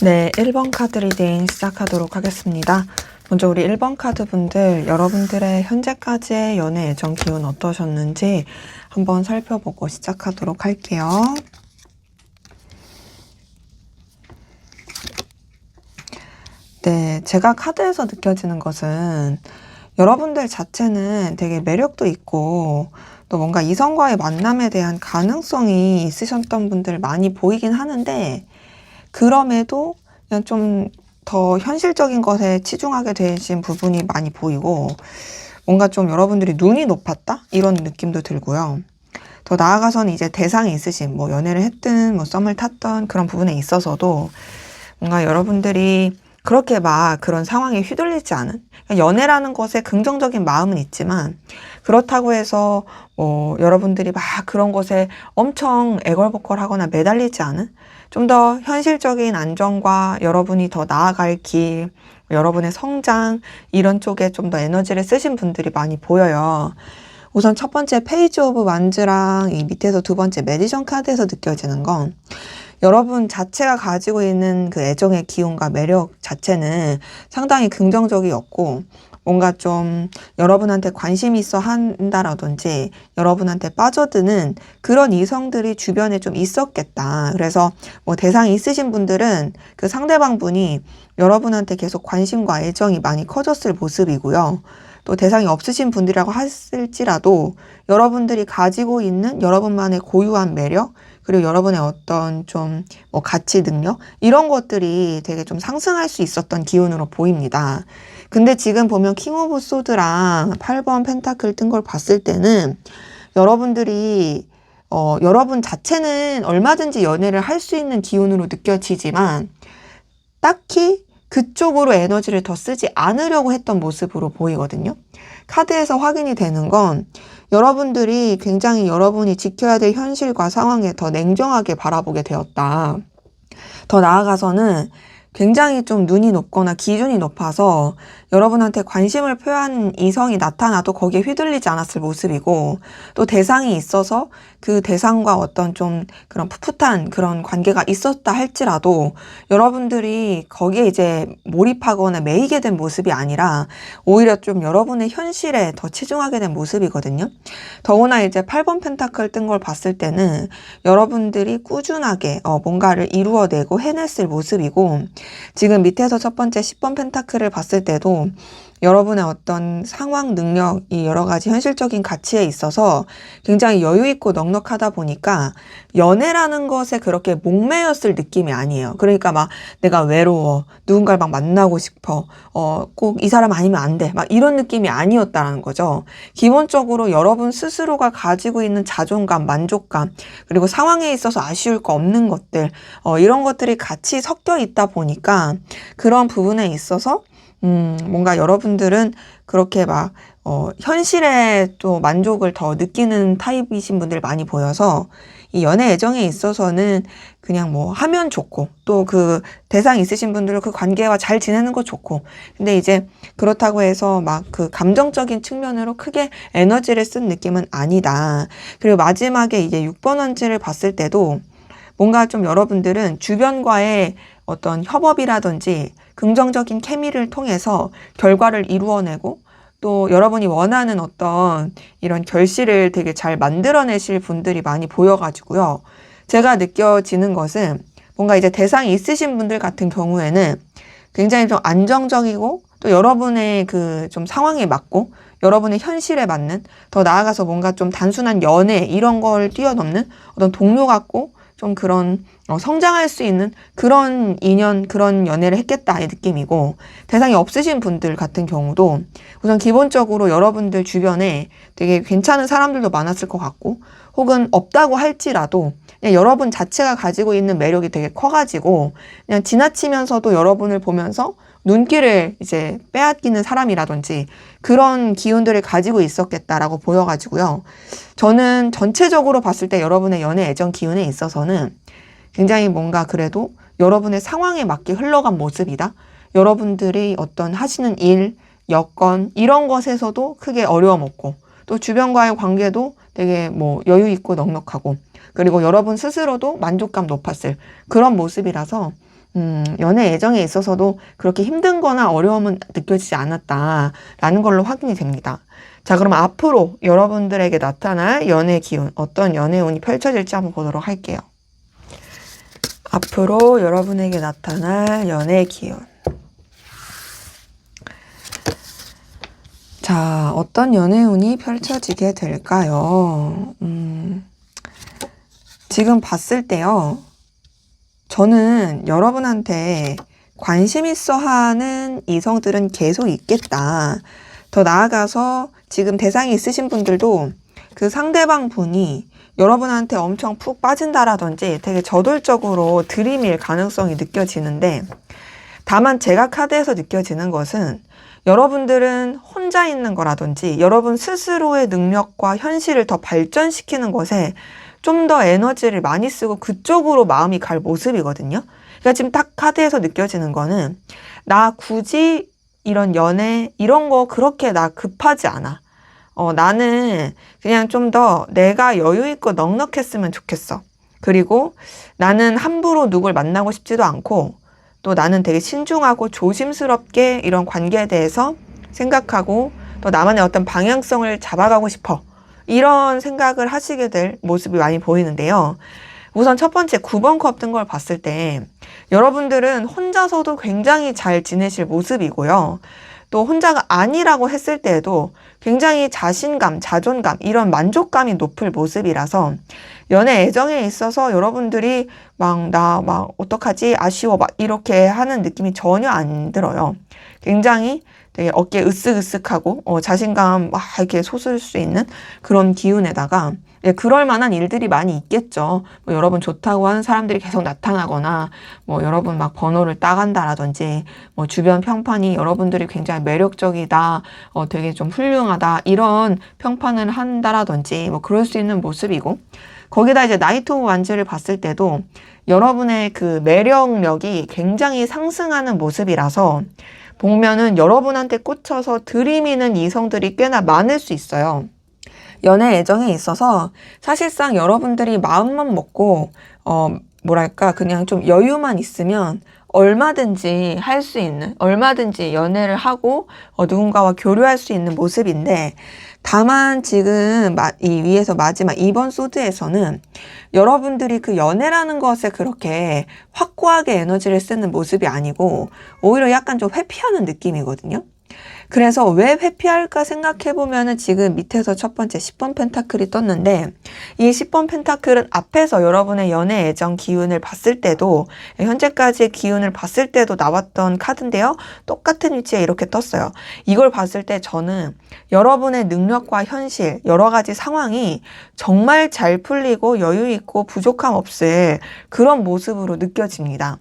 네, 1번 카드 리딩 시작하도록 하겠습니다. 먼저 우리 1번 카드 분들, 여러분들의 현재까지의 연애 애정 기운 어떠셨는지 한번 살펴보고 시작하도록 할게요. 네, 제가 카드에서 느껴지는 것은 여러분들 자체는 되게 매력도 있고 또 뭔가 이성과의 만남에 대한 가능성이 있으셨던 분들 많이 보이긴 하는데, 그럼에도 그냥 좀 더 현실적인 것에 치중하게 되신 부분이 많이 보이고, 뭔가 좀 여러분들이 눈이 높았다? 이런 느낌도 들고요. 더 나아가서는 이제 대상이 있으신, 뭐 연애를 했든 뭐 썸을 탔던 그런 부분에 있어서도 뭔가 여러분들이 그렇게 막 그런 상황에 휘둘리지 않은, 그러니까 연애라는 것에 긍정적인 마음은 있지만 그렇다고 해서 여러분들이 막 그런 것에 엄청 애걸복걸하거나 매달리지 않은, 좀 더 현실적인 안정과 여러분이 더 나아갈 길, 여러분의 성장, 이런 쪽에 좀 더 에너지를 쓰신 분들이 많이 보여요. 우선 첫 번째 페이지 오브 완즈랑 이 밑에서 두 번째 매디션 카드에서 느껴지는 건, 여러분 자체가 가지고 있는 그 애정의 기운과 매력 자체는 상당히 긍정적이었고, 뭔가 좀 여러분한테 관심이 있어 한다라든지 여러분한테 빠져드는 그런 이성들이 주변에 좀 있었겠다. 그래서 뭐 대상이 있으신 분들은 그 상대방 분이 여러분한테 계속 관심과 애정이 많이 커졌을 모습이고요. 또 대상이 없으신 분들이라고 했을지라도 여러분들이 가지고 있는 여러분만의 고유한 매력, 그리고 여러분의 어떤 좀 뭐 가치, 능력, 이런 것들이 되게 좀 상승할 수 있었던 기운으로 보입니다. 근데 지금 보면 킹 오브 소드랑 8번 펜타클 뜬 걸 봤을 때는 여러분들이 여러분 자체는 얼마든지 연애를 할 수 있는 기운으로 느껴지지만 딱히 그쪽으로 에너지를 더 쓰지 않으려고 했던 모습으로 보이거든요. 카드에서 확인이 되는 건 여러분들이 굉장히 여러분이 지켜야 될 현실과 상황에 더 냉정하게 바라보게 되었다. 더 나아가서는 굉장히 좀 눈이 높거나 기준이 높아서 여러분한테 관심을 표하는 이성이 나타나도 거기에 휘둘리지 않았을 모습이고, 또 대상이 있어서 그 대상과 어떤 좀 그런 풋풋한 그런 관계가 있었다 할지라도 여러분들이 거기에 이제 몰입하거나 매이게 된 모습이 아니라 오히려 좀 여러분의 현실에 더 치중하게 된 모습이거든요. 더구나 이제 8번 펜타클 뜬 걸 봤을 때는 여러분들이 꾸준하게 뭔가를 이루어내고 해냈을 모습이고, 지금 밑에서 첫 번째 10번 펜타클을 봤을 때도 여러분의 어떤 상황, 능력이 여러 가지 현실적인 가치에 있어서 굉장히 여유 있고 넉넉하다 보니까 연애라는 것에 그렇게 목매였을 느낌이 아니에요. 그러니까 막 내가 외로워, 누군가를 막 만나고 싶어, 꼭 이 사람 아니면 안 돼, 막 이런 느낌이 아니었다라는 거죠. 기본적으로 여러분 스스로가 가지고 있는 자존감, 만족감, 그리고 상황에 있어서 아쉬울 거 없는 것들, 이런 것들이 같이 섞여 있다 보니까 그런 부분에 있어서 뭔가 여러분들은 그렇게 막, 현실에 또 만족을 더 느끼는 타입이신 분들 많이 보여서 이 연애 애정에 있어서는 그냥 뭐 하면 좋고, 또 그 대상 있으신 분들은 그 관계와 잘 지내는 거 좋고, 근데 이제 그렇다고 해서 막 그 감정적인 측면으로 크게 에너지를 쓴 느낌은 아니다. 그리고 마지막에 이제 6번 원지를 봤을 때도 뭔가 좀 여러분들은 주변과의 어떤 협업이라든지 긍정적인 케미를 통해서 결과를 이루어내고, 또 여러분이 원하는 어떤 이런 결실을 되게 잘 만들어내실 분들이 많이 보여가지고요. 제가 느껴지는 것은 뭔가 이제 대상이 있으신 분들 같은 경우에는 굉장히 좀 안정적이고, 또 여러분의 그 좀 상황에 맞고 여러분의 현실에 맞는, 더 나아가서 뭔가 좀 단순한 연애 이런 걸 뛰어넘는 어떤 동료 같고 좀 그런 성장할 수 있는 그런 인연, 그런 연애를 했겠다의 느낌이고, 대상이 없으신 분들 같은 경우도 우선 기본적으로 여러분들 주변에 되게 괜찮은 사람들도 많았을 것 같고, 혹은 없다고 할지라도 그냥 여러분 자체가 가지고 있는 매력이 되게 커가지고 그냥 지나치면서도 여러분을 보면서 눈길을 이제 빼앗기는 사람이라든지 그런 기운들을 가지고 있었겠다라고 보여가지고요. 저는 전체적으로 봤을 때 여러분의 연애 애정 기운에 있어서는 굉장히 뭔가 그래도 여러분의 상황에 맞게 흘러간 모습이다. 여러분들이 어떤 하시는 일, 여건 이런 것에서도 크게 어려움 없고, 또 주변과의 관계도 되게 뭐 여유 있고 넉넉하고, 그리고 여러분 스스로도 만족감 높았을 그런 모습이라서 연애 애정에 있어서도 그렇게 힘든 거나 어려움은 느껴지지 않았다라는 걸로 확인이 됩니다. 자, 그럼 앞으로 여러분들에게 나타날 연애 기운, 어떤 연애 운이 펼쳐질지 한번 보도록 할게요. 앞으로 여러분에게 나타날 연애 기운. 자, 어떤 연애 운이 펼쳐지게 될까요? 지금 봤을 때요. 저는 여러분한테 관심 있어 하는 이성들은 계속 있겠다. 더 나아가서 지금 대상이 있으신 분들도 그 상대방 분이 여러분한테 엄청 푹 빠진다라든지 되게 저돌적으로 들이밀 가능성이 느껴지는데, 다만 제가 카드에서 느껴지는 것은 여러분들은 혼자 있는 거라든지 여러분 스스로의 능력과 현실을 더 발전시키는 것에 좀 더 에너지를 많이 쓰고 그쪽으로 마음이 갈 모습이거든요. 그러니까 지금 딱 카드에서 느껴지는 거는 나 굳이 이런 연애 이런 거 그렇게 나 급하지 않아. 나는 그냥 좀 더 내가 여유 있고 넉넉했으면 좋겠어. 그리고 나는 함부로 누굴 만나고 싶지도 않고, 또 나는 되게 신중하고 조심스럽게 이런 관계에 대해서 생각하고 또 나만의 어떤 방향성을 잡아가고 싶어. 이런 생각을 하시게 될 모습이 많이 보이는데요. 우선 첫 번째 9번 컵 든 걸 봤을 때 여러분들은 혼자서도 굉장히 잘 지내실 모습이고요. 또 혼자가 아니라고 했을 때에도 굉장히 자신감, 자존감, 이런 만족감이 높을 모습이라서 연애 애정에 있어서 여러분들이 나 어떡하지? 아쉬워. 막 이렇게 하는 느낌이 전혀 안 들어요. 굉장히 되게 어깨 으쓱으쓱하고 자신감 막 이렇게 솟을 수 있는 그런 기운에다가, 그럴 만한 일들이 많이 있겠죠. 뭐 여러분 좋다고 하는 사람들이 계속 나타나거나, 뭐 여러분 막 번호를 따간다라든지, 뭐 주변 평판이 여러분들이 굉장히 매력적이다, 되게 좀 훌륭하다, 이런 평판을 한다라든지, 뭐 그럴 수 있는 모습이고, 거기다 이제 나이트 오브 완즈를 봤을 때도 여러분의 그 매력력이 굉장히 상승하는 모습이라서 보면은 여러분한테 꽂혀서 들이미는 이성들이 꽤나 많을 수 있어요. 연애 애정에 있어서 사실상 여러분들이 마음만 먹고 그냥 좀 여유만 있으면 얼마든지 할 수 있는, 얼마든지 연애를 하고 누군가와 교류할 수 있는 모습인데, 다만 지금 이 위에서 마지막 2번 소드에서는 여러분들이 그 연애라는 것에 그렇게 확고하게 에너지를 쓰는 모습이 아니고 오히려 약간 좀 회피하는 느낌이거든요. 그래서 왜 회피할까 생각해보면은 지금 밑에서 첫 번째 10번 펜타클이 떴는데, 이 10번 펜타클은 앞에서 여러분의 연애 애정 기운을 봤을 때도, 현재까지의 기운을 봤을 때도 나왔던 카드인데요. 똑같은 위치에 이렇게 떴어요. 이걸 봤을 때 저는 여러분의 능력과 현실, 여러 가지 상황이 정말 잘 풀리고 여유 있고 부족함 없을 그런 모습으로 느껴집니다.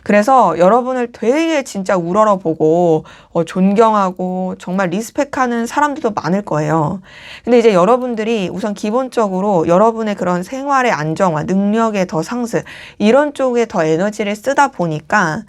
그래서 여러분을 되게 진짜 우러러보고 존경하고 정말 리스펙하는 사람들도 많을 거예요. 근데 이제 여러분들이 우선 기본적으로 여러분의 그런 생활의 안정화, 능력의 더 상승, 이런 쪽에 더 에너지를 쓰다 보니까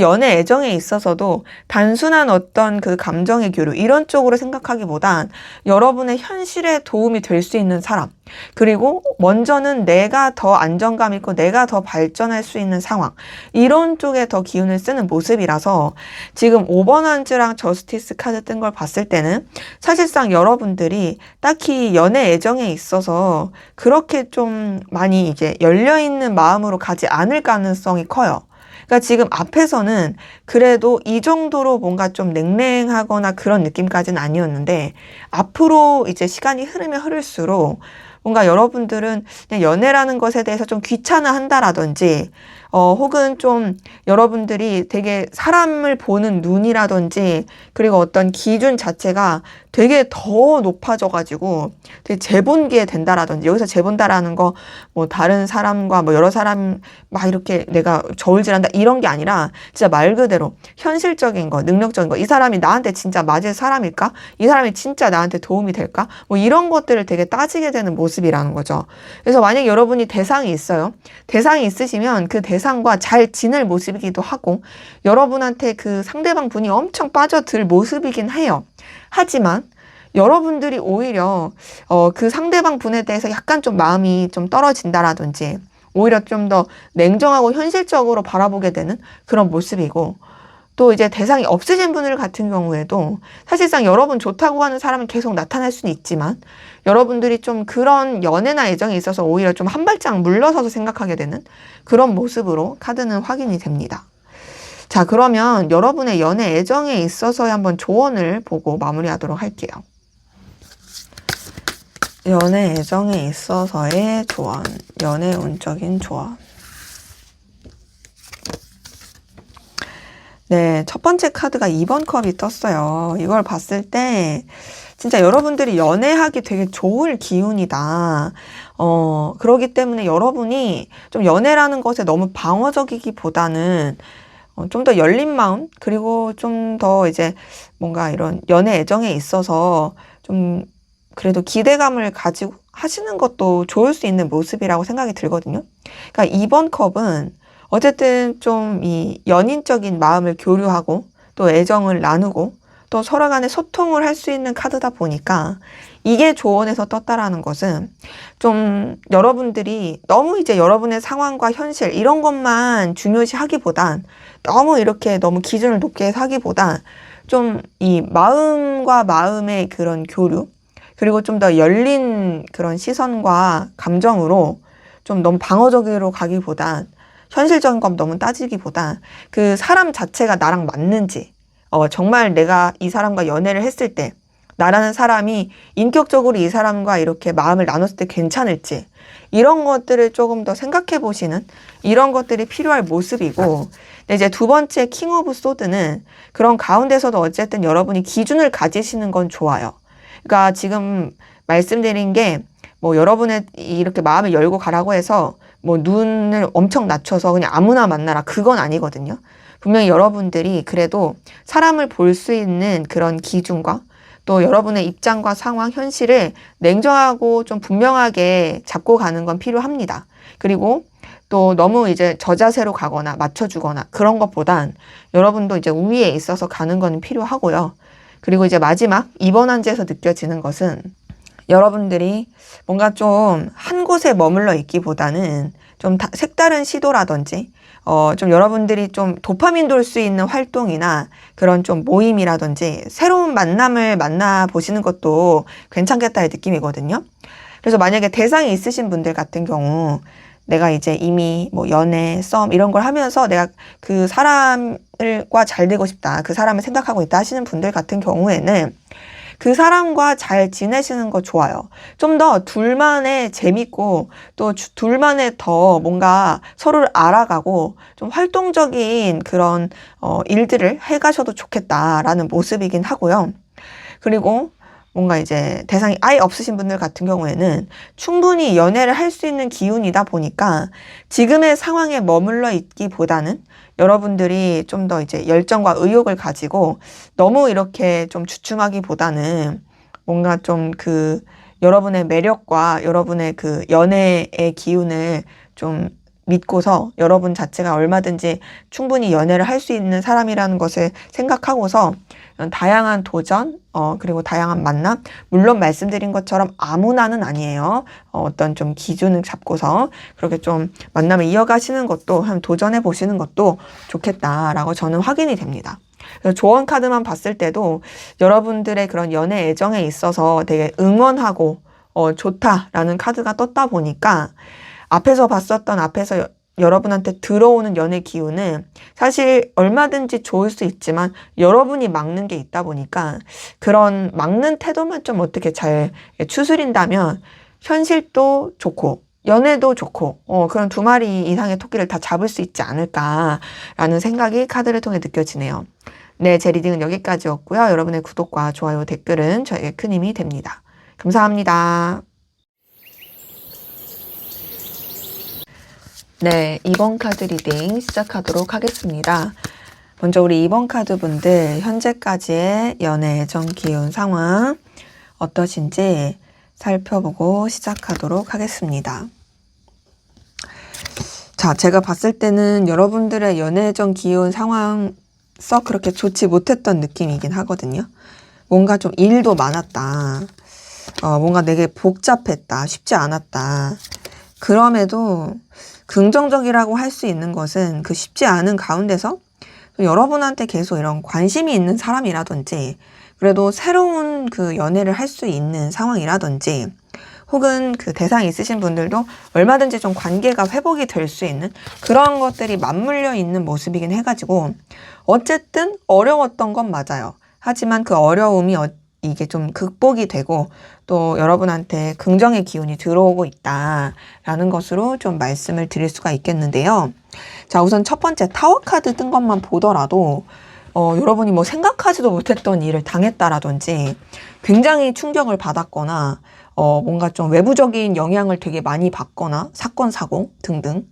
연애 애정에 있어서도 단순한 어떤 그 감정의 교류 이런 쪽으로 생각하기보단 여러분의 현실에 도움이 될 수 있는 사람, 그리고 먼저는 내가 더 안정감 있고 내가 더 발전할 수 있는 상황, 이런 쪽에 더 기운을 쓰는 모습이라서 지금 5번 한즈랑 저스티스 카드 뜬 걸 봤을 때는 사실상 여러분들이 딱히 연애 애정에 있어서 그렇게 좀 많이 이제 열려있는 마음으로 가지 않을 가능성이 커요. 그러니까 지금 앞에서는 그래도 이 정도로 뭔가 좀 냉랭하거나 그런 느낌까지는 아니었는데, 앞으로 이제 시간이 흐르면 흐를수록 뭔가 여러분들은 그냥 연애라는 것에 대해서 좀 귀찮아한다라든지, 혹은 좀 여러분들이 되게 사람을 보는 눈이라든지, 그리고 어떤 기준 자체가 되게 더 높아져가지고 되게 재본게 된다라든지, 여기서 재본다라는 거 뭐 다른 사람과 뭐 여러 사람 막 이렇게 내가 저울질한다 이런 게 아니라 진짜 말 그대로 현실적인 거, 능력적인 거, 이 사람이 나한테 진짜 맞을 사람일까? 이 사람이 진짜 나한테 도움이 될까? 뭐 이런 것들을 되게 따지게 되는 모습이라는 거죠. 그래서 만약 여러분이 대상이 있어요. 대상이 있으시면 그 대상과 잘 지낼 모습이기도 하고, 여러분한테 그 상대방 분이 엄청 빠져들 모습이긴 해요. 하지만 여러분들이 오히려 그 상대방 분에 대해서 약간 좀 마음이 좀 떨어진다라든지, 오히려 좀 더 냉정하고 현실적으로 바라보게 되는 그런 모습이고, 또 이제 대상이 없으신 분들 같은 경우에도 사실상 여러분 좋다고 하는 사람은 계속 나타날 수는 있지만, 여러분들이 좀 그런 연애나 애정에 있어서 오히려 좀 한 발짝 물러서서 생각하게 되는 그런 모습으로 카드는 확인이 됩니다. 자, 그러면 여러분의 연애 애정에 있어서의 한번 조언을 보고 마무리하도록 할게요. 연애 애정에 있어서의 조언, 연애 운적인 조언. 네, 첫 번째 카드가 2번 컵이 떴어요. 이걸 봤을 때 진짜 여러분들이 연애하기 되게 좋을 기운이다. 그러기 때문에 여러분이 좀 연애라는 것에 너무 방어적이기보다는 좀 더 열린 마음, 그리고 좀 더 이제 뭔가 이런 연애 애정에 있어서 좀 그래도 기대감을 가지고 하시는 것도 좋을 수 있는 모습이라고 생각이 들거든요. 그러니까 2번 컵은 어쨌든 좀 이 연인적인 마음을 교류하고 또 애정을 나누고 또 서로 간에 소통을 할 수 있는 카드다 보니까, 이게 조언에서 떴다라는 것은 좀 여러분들이 너무 이제 여러분의 상황과 현실 이런 것만 중요시 하기보단, 너무 이렇게 너무 기준을 높게 하기보단 좀 이 마음과 마음의 그런 교류, 그리고 좀 더 열린 그런 시선과 감정으로 좀 너무 방어적으로 가기보단, 현실적인 건 너무 따지기보단 그 사람 자체가 나랑 맞는지, 정말 내가 이 사람과 연애를 했을 때 나라는 사람이 인격적으로 이 사람과 이렇게 마음을 나눴을 때 괜찮을지, 이런 것들을 조금 더 생각해 보시는 이런 것들이 필요할 모습이고, 근데 이제 두 번째 킹 오브 소드는 그런 가운데서도 어쨌든 여러분이 기준을 가지시는 건 좋아요. 그러니까 지금 말씀드린 게 뭐 여러분의 이렇게 마음을 열고 가라고 해서 뭐 눈을 엄청 낮춰서 그냥 아무나 만나라, 그건 아니거든요. 분명히 여러분들이 그래도 사람을 볼 수 있는 그런 기준과 또 여러분의 입장과 상황, 현실을 냉정하고 좀 분명하게 잡고 가는 건 필요합니다. 그리고 또 너무 이제 저자세로 가거나 맞춰주거나 그런 것보단 여러분도 이제 우위에 있어서 가는 건 필요하고요. 그리고 이제 마지막 2번 한지에서 느껴지는 것은 여러분들이 뭔가 좀 한 곳에 머물러 있기보다는 좀 색다른 시도라든지 좀 여러분들이 좀 도파민 돌 수 있는 활동이나 그런 좀 모임이라든지 새로운 만남을 만나보시는 것도 괜찮겠다의 느낌이거든요. 그래서 만약에 대상이 있으신 분들 같은 경우, 내가 이제 이미 뭐 연애, 썸 이런 걸 하면서 내가 그 사람과 잘 되고 싶다, 그 사람을 생각하고 있다 하시는 분들 같은 경우에는 그 사람과 잘 지내시는 거 좋아요. 좀 더 둘만의 재밌고 또 둘만의 더 뭔가 서로를 알아가고 좀 활동적인 그런 일들을 해가셔도 좋겠다라는 모습이긴 하고요. 그리고 뭔가 이제 대상이 아예 없으신 분들 같은 경우에는 충분히 연애를 할 수 있는 기운이다 보니까 지금의 상황에 머물러 있기보다는 여러분들이 좀 더 이제 열정과 의욕을 가지고 너무 이렇게 좀 주춤하기보다는 뭔가 좀 그 여러분의 매력과 여러분의 그 연애의 기운을 좀 믿고서 여러분 자체가 얼마든지 충분히 연애를 할 수 있는 사람이라는 것을 생각하고서 다양한 도전, 그리고 다양한 만남, 물론 말씀드린 것처럼 아무나는 아니에요. 어떤 좀 기준을 잡고서 그렇게 좀 만남을 이어가시는 것도, 한번 도전해 보시는 것도 좋겠다라고 저는 확인이 됩니다. 그래서 조언 카드만 봤을 때도 여러분들의 그런 연애 애정에 있어서 되게 응원하고 좋다라는 카드가 떴다 보니까, 앞에서 봤었던 앞에서 여러분한테 들어오는 연애 기운은 사실 얼마든지 좋을 수 있지만 여러분이 막는 게 있다 보니까 그런 막는 태도만 좀 어떻게 잘 추스린다면 현실도 좋고 연애도 좋고 그런 두 마리 이상의 토끼를 다 잡을 수 있지 않을까라는 생각이 카드를 통해 느껴지네요. 네, 제 리딩은 여기까지였고요. 여러분의 구독과 좋아요, 댓글은 저에게 큰 힘이 됩니다. 감사합니다. 네, 2번 카드 리딩 시작하도록 하겠습니다. 먼저 우리 2번 카드 분들 현재까지의 연애 애정 기운 상황 어떠신지 살펴보고 시작하도록 하겠습니다. 자, 제가 봤을 때는 여러분들의 연애 애정 기운 상황 썩 그렇게 좋지 못했던 느낌이긴 하거든요. 뭔가 좀 일도 많았다. 뭔가 되게 복잡했다. 쉽지 않았다. 그럼에도 긍정적이라고 할 수 있는 것은 그 쉽지 않은 가운데서 여러분한테 계속 이런 관심이 있는 사람이라든지 그래도 새로운 그 연애를 할 수 있는 상황이라든지 혹은 그 대상이 있으신 분들도 얼마든지 좀 관계가 회복이 될 수 있는 그런 것들이 맞물려 있는 모습이긴 해가지고 어쨌든 어려웠던 건 맞아요. 하지만 그 어려움이 이게 좀 극복이 되고 또 여러분한테 긍정의 기운이 들어오고 있다라는 것으로 좀 말씀을 드릴 수가 있겠는데요. 자, 우선 첫 번째 타워 카드 뜬 것만 보더라도 여러분이 뭐 생각하지도 못했던 일을 당했다라든지 굉장히 충격을 받았거나 뭔가 좀 외부적인 영향을 되게 많이 받거나 사건, 사고 등등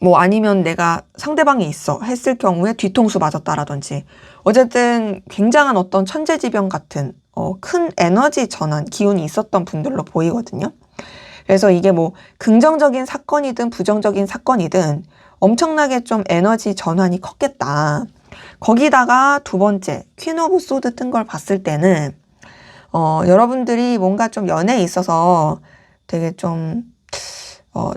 뭐 아니면 내가 상대방이 있어 했을 경우에 뒤통수 맞았다라든지 어쨌든 굉장한 어떤 천재지변 같은 큰 에너지 전환, 기운이 있었던 분들로 보이거든요. 그래서 이게 뭐 긍정적인 사건이든 부정적인 사건이든 엄청나게 좀 에너지 전환이 컸겠다. 거기다가 두 번째 퀸 오브 소드 뜬 걸 봤을 때는 여러분들이 뭔가 좀 연애에 있어서 되게 좀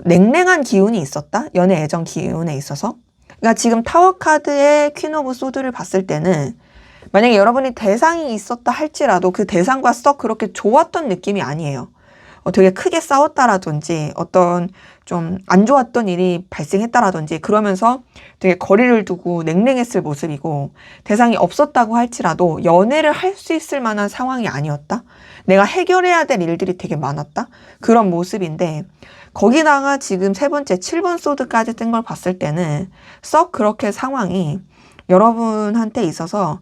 냉랭한 기운이 있었다? 연애 애정 기운에 있어서. 그러니까 지금 타워 카드의 퀸 오브 소드를 봤을 때는 만약에 여러분이 대상이 있었다 할지라도 그 대상과 썩 그렇게 좋았던 느낌이 아니에요. 되게 크게 싸웠다라든지 어떤 좀 안 좋았던 일이 발생했다라든지 그러면서 되게 거리를 두고 냉랭했을 모습이고 대상이 없었다고 할지라도 연애를 할 수 있을 만한 상황이 아니었다? 내가 해결해야 될 일들이 되게 많았다? 그런 모습인데 거기다가 지금 세 번째 7번 소드까지 뜬 걸 봤을 때는 썩 그렇게 상황이 여러분한테 있어서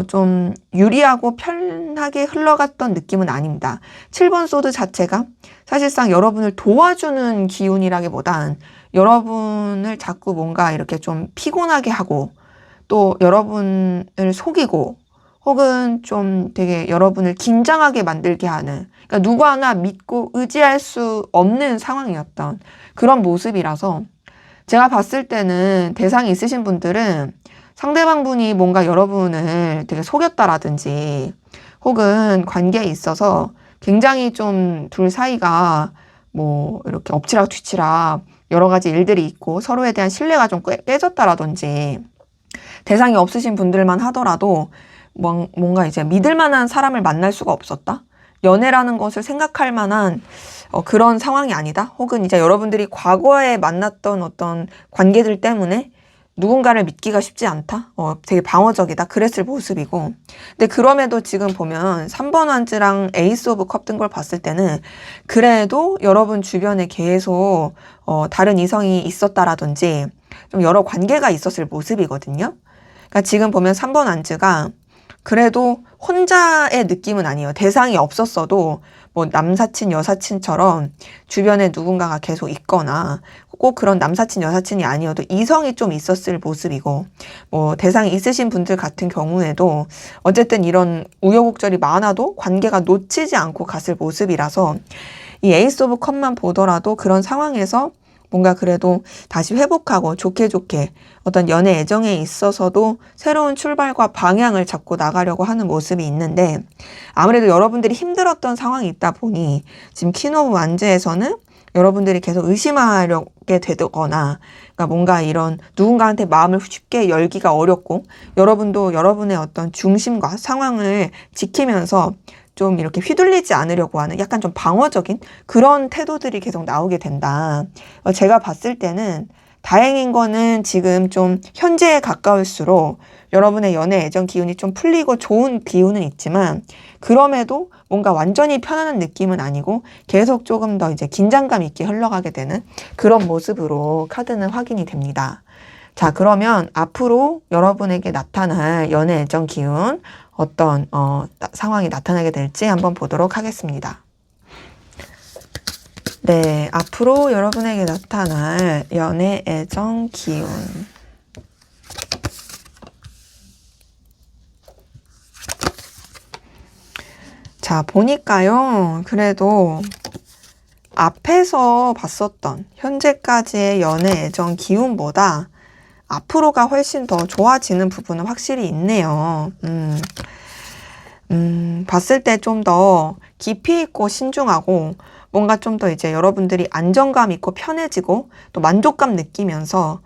좀 유리하고 편하게 흘러갔던 느낌은 아닙니다. 7번 소드 자체가 사실상 여러분을 도와주는 기운이라기보단 여러분을 자꾸 뭔가 이렇게 좀 피곤하게 하고 또 여러분을 속이고 혹은 좀 되게 여러분을 긴장하게 만들게 하는 그러니까 누구 하나 믿고 의지할 수 없는 상황이었던 그런 모습이라서 제가 봤을 때는 대상이 있으신 분들은 상대방 분이 뭔가 여러분을 되게 속였다라든지 혹은 관계에 있어서 굉장히 좀 둘 사이가 뭐 이렇게 엎치락 뒤치락 여러 가지 일들이 있고 서로에 대한 신뢰가 좀 깨졌다라든지 대상이 없으신 분들만 하더라도 뭔가 이제 믿을 만한 사람을 만날 수가 없었다? 연애라는 것을 생각할 만한 그런 상황이 아니다? 혹은 이제 여러분들이 과거에 만났던 어떤 관계들 때문에 누군가를 믿기가 쉽지 않다? 되게 방어적이다? 그랬을 모습이고. 근데 그럼에도 지금 보면 3번 환즈랑 에이스 오브 컵 뜬 걸 봤을 때는 그래도 여러분 주변에 계속 다른 이성이 있었다라든지 좀 여러 관계가 있었을 모습이거든요. 그러니까 지금 보면 3번 환즈가 그래도 혼자의 느낌은 아니에요. 대상이 없었어도 뭐 남사친, 여사친처럼 주변에 누군가가 계속 있거나 꼭 그런 남사친, 여사친이 아니어도 이성이 좀 있었을 모습이고 뭐 대상이 있으신 분들 같은 경우에도 어쨌든 이런 우여곡절이 많아도 관계가 놓치지 않고 갔을 모습이라서 이 에이스 오브 컵만 보더라도 그런 상황에서 뭔가 그래도 다시 회복하고 좋게 어떤 연애 애정에 있어서도 새로운 출발과 방향을 잡고 나가려고 하는 모습이 있는데 아무래도 여러분들이 힘들었던 상황이 있다 보니 지금 퀸 오브 완즈에서는 여러분들이 계속 의심하려게 되거나 그러니까 뭔가 이런 누군가한테 마음을 쉽게 열기가 어렵고 여러분도 여러분의 어떤 중심과 상황을 지키면서 좀 이렇게 휘둘리지 않으려고 하는 약간 좀 방어적인 그런 태도들이 계속 나오게 된다. 제가 봤을 때는 다행인 거는 지금 좀 현재에 가까울수록 여러분의 연애 애정 기운이 좀 풀리고 좋은 기운은 있지만 그럼에도 뭔가 완전히 편안한 느낌은 아니고 계속 조금 더 이제 긴장감 있게 흘러가게 되는 그런 모습으로 카드는 확인이 됩니다. 자, 그러면 앞으로 여러분에게 나타날 연애 애정 기운 어떤 상황이 나타나게 될지 한번 보도록 하겠습니다. 네, 앞으로 여러분에게 나타날 연애 애정 기운. 자, 보니까요. 그래도 앞에서 봤었던 현재까지의 연애 애정 기운보다 앞으로가 훨씬 더 좋아지는 부분은 확실히 있네요. 봤을 때 좀 더 깊이 있고 신중하고 뭔가 좀 더 이제 여러분들이 안정감 있고 편해지고 또 만족감 느끼면서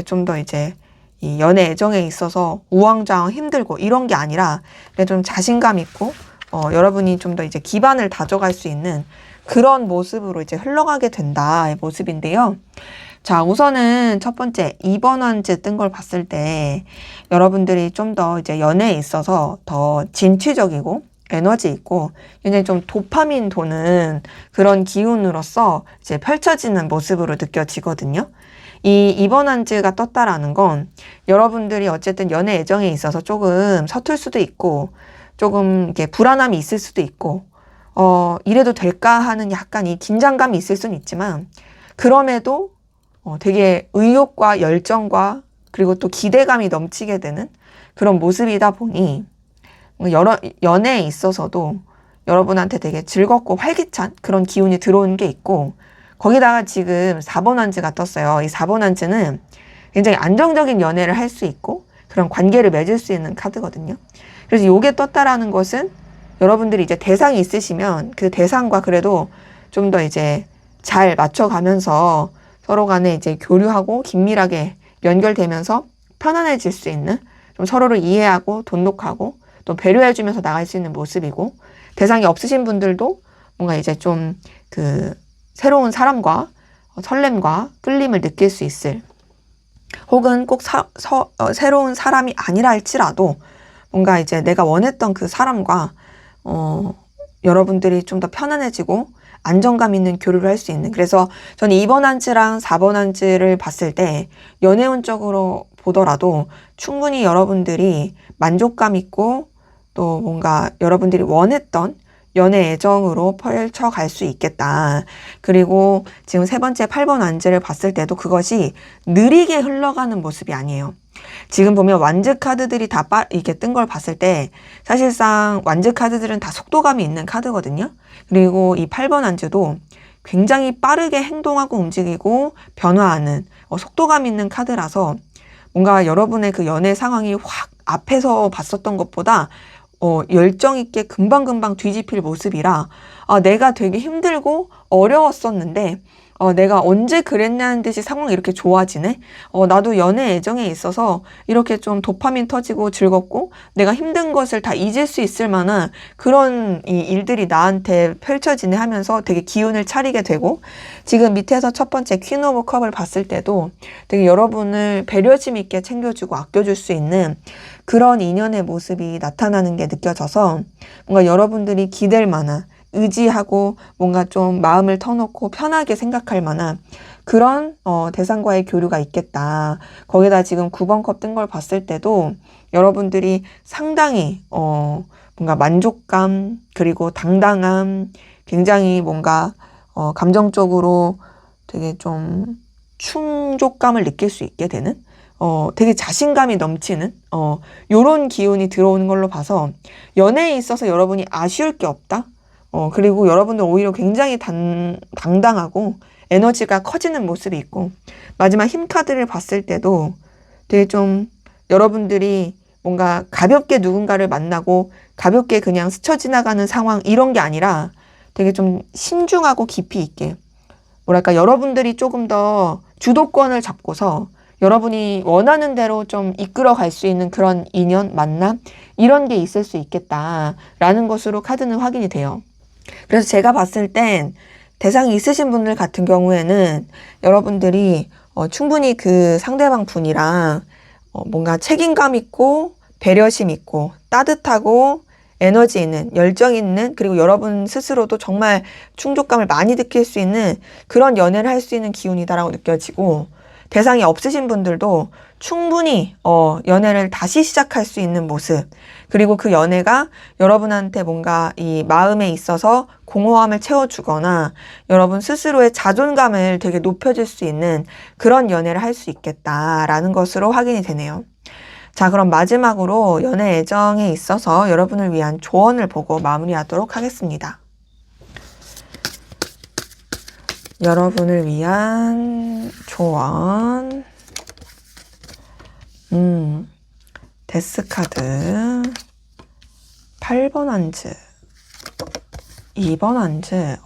좀 더 이제 이 연애 애정에 있어서 우왕좌왕 힘들고 이런 게 아니라 좀 자신감 있고 여러분이 좀 더 이제 기반을 다져갈 수 있는 그런 모습으로 이제 흘러가게 된다의 모습인데요. 자, 우선은 첫 번째 2번 환즈 뜬 걸 봤을 때 여러분들이 좀 더 이제 연애에 있어서 더 진취적이고 에너지 있고 굉장히 좀 도파민 도는 그런 기운으로서 이제 펼쳐지는 모습으로 느껴지거든요. 이 2번 환즈가 떴다라는 건 여러분들이 어쨌든 연애 애정에 있어서 조금 서툴 수도 있고 조금 이렇게 불안함이 있을 수도 있고 이래도 될까 하는 약간 이 긴장감이 있을 수는 있지만 그럼에도 되게 의욕과 열정과 그리고 또 기대감이 넘치게 되는 그런 모습이다 보니 연애에 있어서도 여러분한테 되게 즐겁고 활기찬 그런 기운이 들어오는 게 있고 거기다가 지금 4번 환즈가 떴어요. 이 4번 환즈는 굉장히 안정적인 연애를 할 수 있고 그런 관계를 맺을 수 있는 카드거든요. 그래서 요게 떴다라는 것은 여러분들이 이제 대상이 있으시면 그 대상과 그래도 좀 더 이제 잘 맞춰가면서 서로 간에 이제 교류하고 긴밀하게 연결되면서 편안해질 수 있는 좀 서로를 이해하고 돈독하고 또 배려해주면서 나갈 수 있는 모습이고 대상이 없으신 분들도 뭔가 이제 좀 그 새로운 사람과 설렘과 끌림을 느낄 수 있을 혹은 꼭 새로운 사람이 아니라 할지라도 뭔가 이제 내가 원했던 그 사람과 여러분들이 좀 더 편안해지고 안정감 있는 교류를 할 수 있는 그래서 저는 2번 환즈랑 4번 환즈를 봤을 때 연애운적으로 보더라도 충분히 여러분들이 만족감 있고 또 뭔가 여러분들이 원했던 연애 애정으로 펼쳐갈 수 있겠다. 그리고 지금 세 번째 8번 환즈를 봤을 때도 그것이 느리게 흘러가는 모습이 아니에요. 지금 보면 완즈 카드들이 다 이렇게 뜬 걸 봤을 때 사실상 완즈 카드들은 다 속도감이 있는 카드거든요. 그리고 이 8번 환즈도 굉장히 빠르게 행동하고 움직이고 변화하는 속도감 있는 카드라서 뭔가 여러분의 그 연애 상황이 확 앞에서 봤었던 것보다 열정 있게 금방금방 뒤집힐 모습이라 내가 되게 힘들고 어려웠었는데 내가 언제 그랬냐는 듯이 상황이 이렇게 좋아지네? 나도 연애 애정에 있어서 이렇게 좀 도파민 터지고 즐겁고 내가 힘든 것을 다 잊을 수 있을 만한 그런 이 일들이 나한테 펼쳐지네 하면서 되게 기운을 차리게 되고 지금 밑에서 첫 번째 퀸 오브 컵을 봤을 때도 되게 여러분을 배려심 있게 챙겨주고 아껴줄 수 있는 그런 인연의 모습이 나타나는 게 느껴져서 뭔가 여러분들이 기댈 만한 의지하고 뭔가 좀 마음을 터놓고 편하게 생각할 만한 그런 대상과의 교류가 있겠다. 거기다 지금 9번 컵 뜬 걸 봤을 때도 여러분들이 상당히 뭔가 만족감 그리고 당당함 굉장히 뭔가 감정적으로 되게 좀 충족감을 느낄 수 있게 되는 되게 자신감이 넘치는 요런 기운이 들어오는 걸로 봐서 연애에 있어서 여러분이 아쉬울 게 없다. 그리고 여러분들 오히려 굉장히 당당하고 에너지가 커지는 모습이 있고 마지막 힘 카드를 봤을 때도 되게 좀 여러분들이 뭔가 가볍게 누군가를 만나고 가볍게 그냥 스쳐 지나가는 상황 이런 게 아니라 되게 좀 신중하고 깊이 있게 뭐랄까 여러분들이 조금 더 주도권을 잡고서 여러분이 원하는 대로 좀 이끌어 갈 수 있는 그런 인연, 만남 이런 게 있을 수 있겠다라는 것으로 카드는 확인이 돼요. 그래서 제가 봤을 땐 대상이 있으신 분들 같은 경우에는 여러분들이 충분히 그 상대방 분이랑 뭔가 책임감 있고 배려심 있고 따뜻하고 에너지 있는 열정 있는 그리고 여러분 스스로도 정말 충족감을 많이 느낄 수 있는 그런 연애를 할 수 있는 기운이다라고 느껴지고 대상이 없으신 분들도 충분히 연애를 다시 시작할 수 있는 모습 그리고 그 연애가 여러분한테 뭔가 이 마음에 있어서 공허함을 채워주거나 여러분 스스로의 자존감을 되게 높여줄 수 있는 그런 연애를 할 수 있겠다라는 것으로 확인이 되네요. 자, 그럼 마지막으로 연애 애정에 있어서 여러분을 위한 조언을 보고 마무리하도록 하겠습니다. 여러분을 위한 조언 데스카드 8번 환즈 2번 한즈.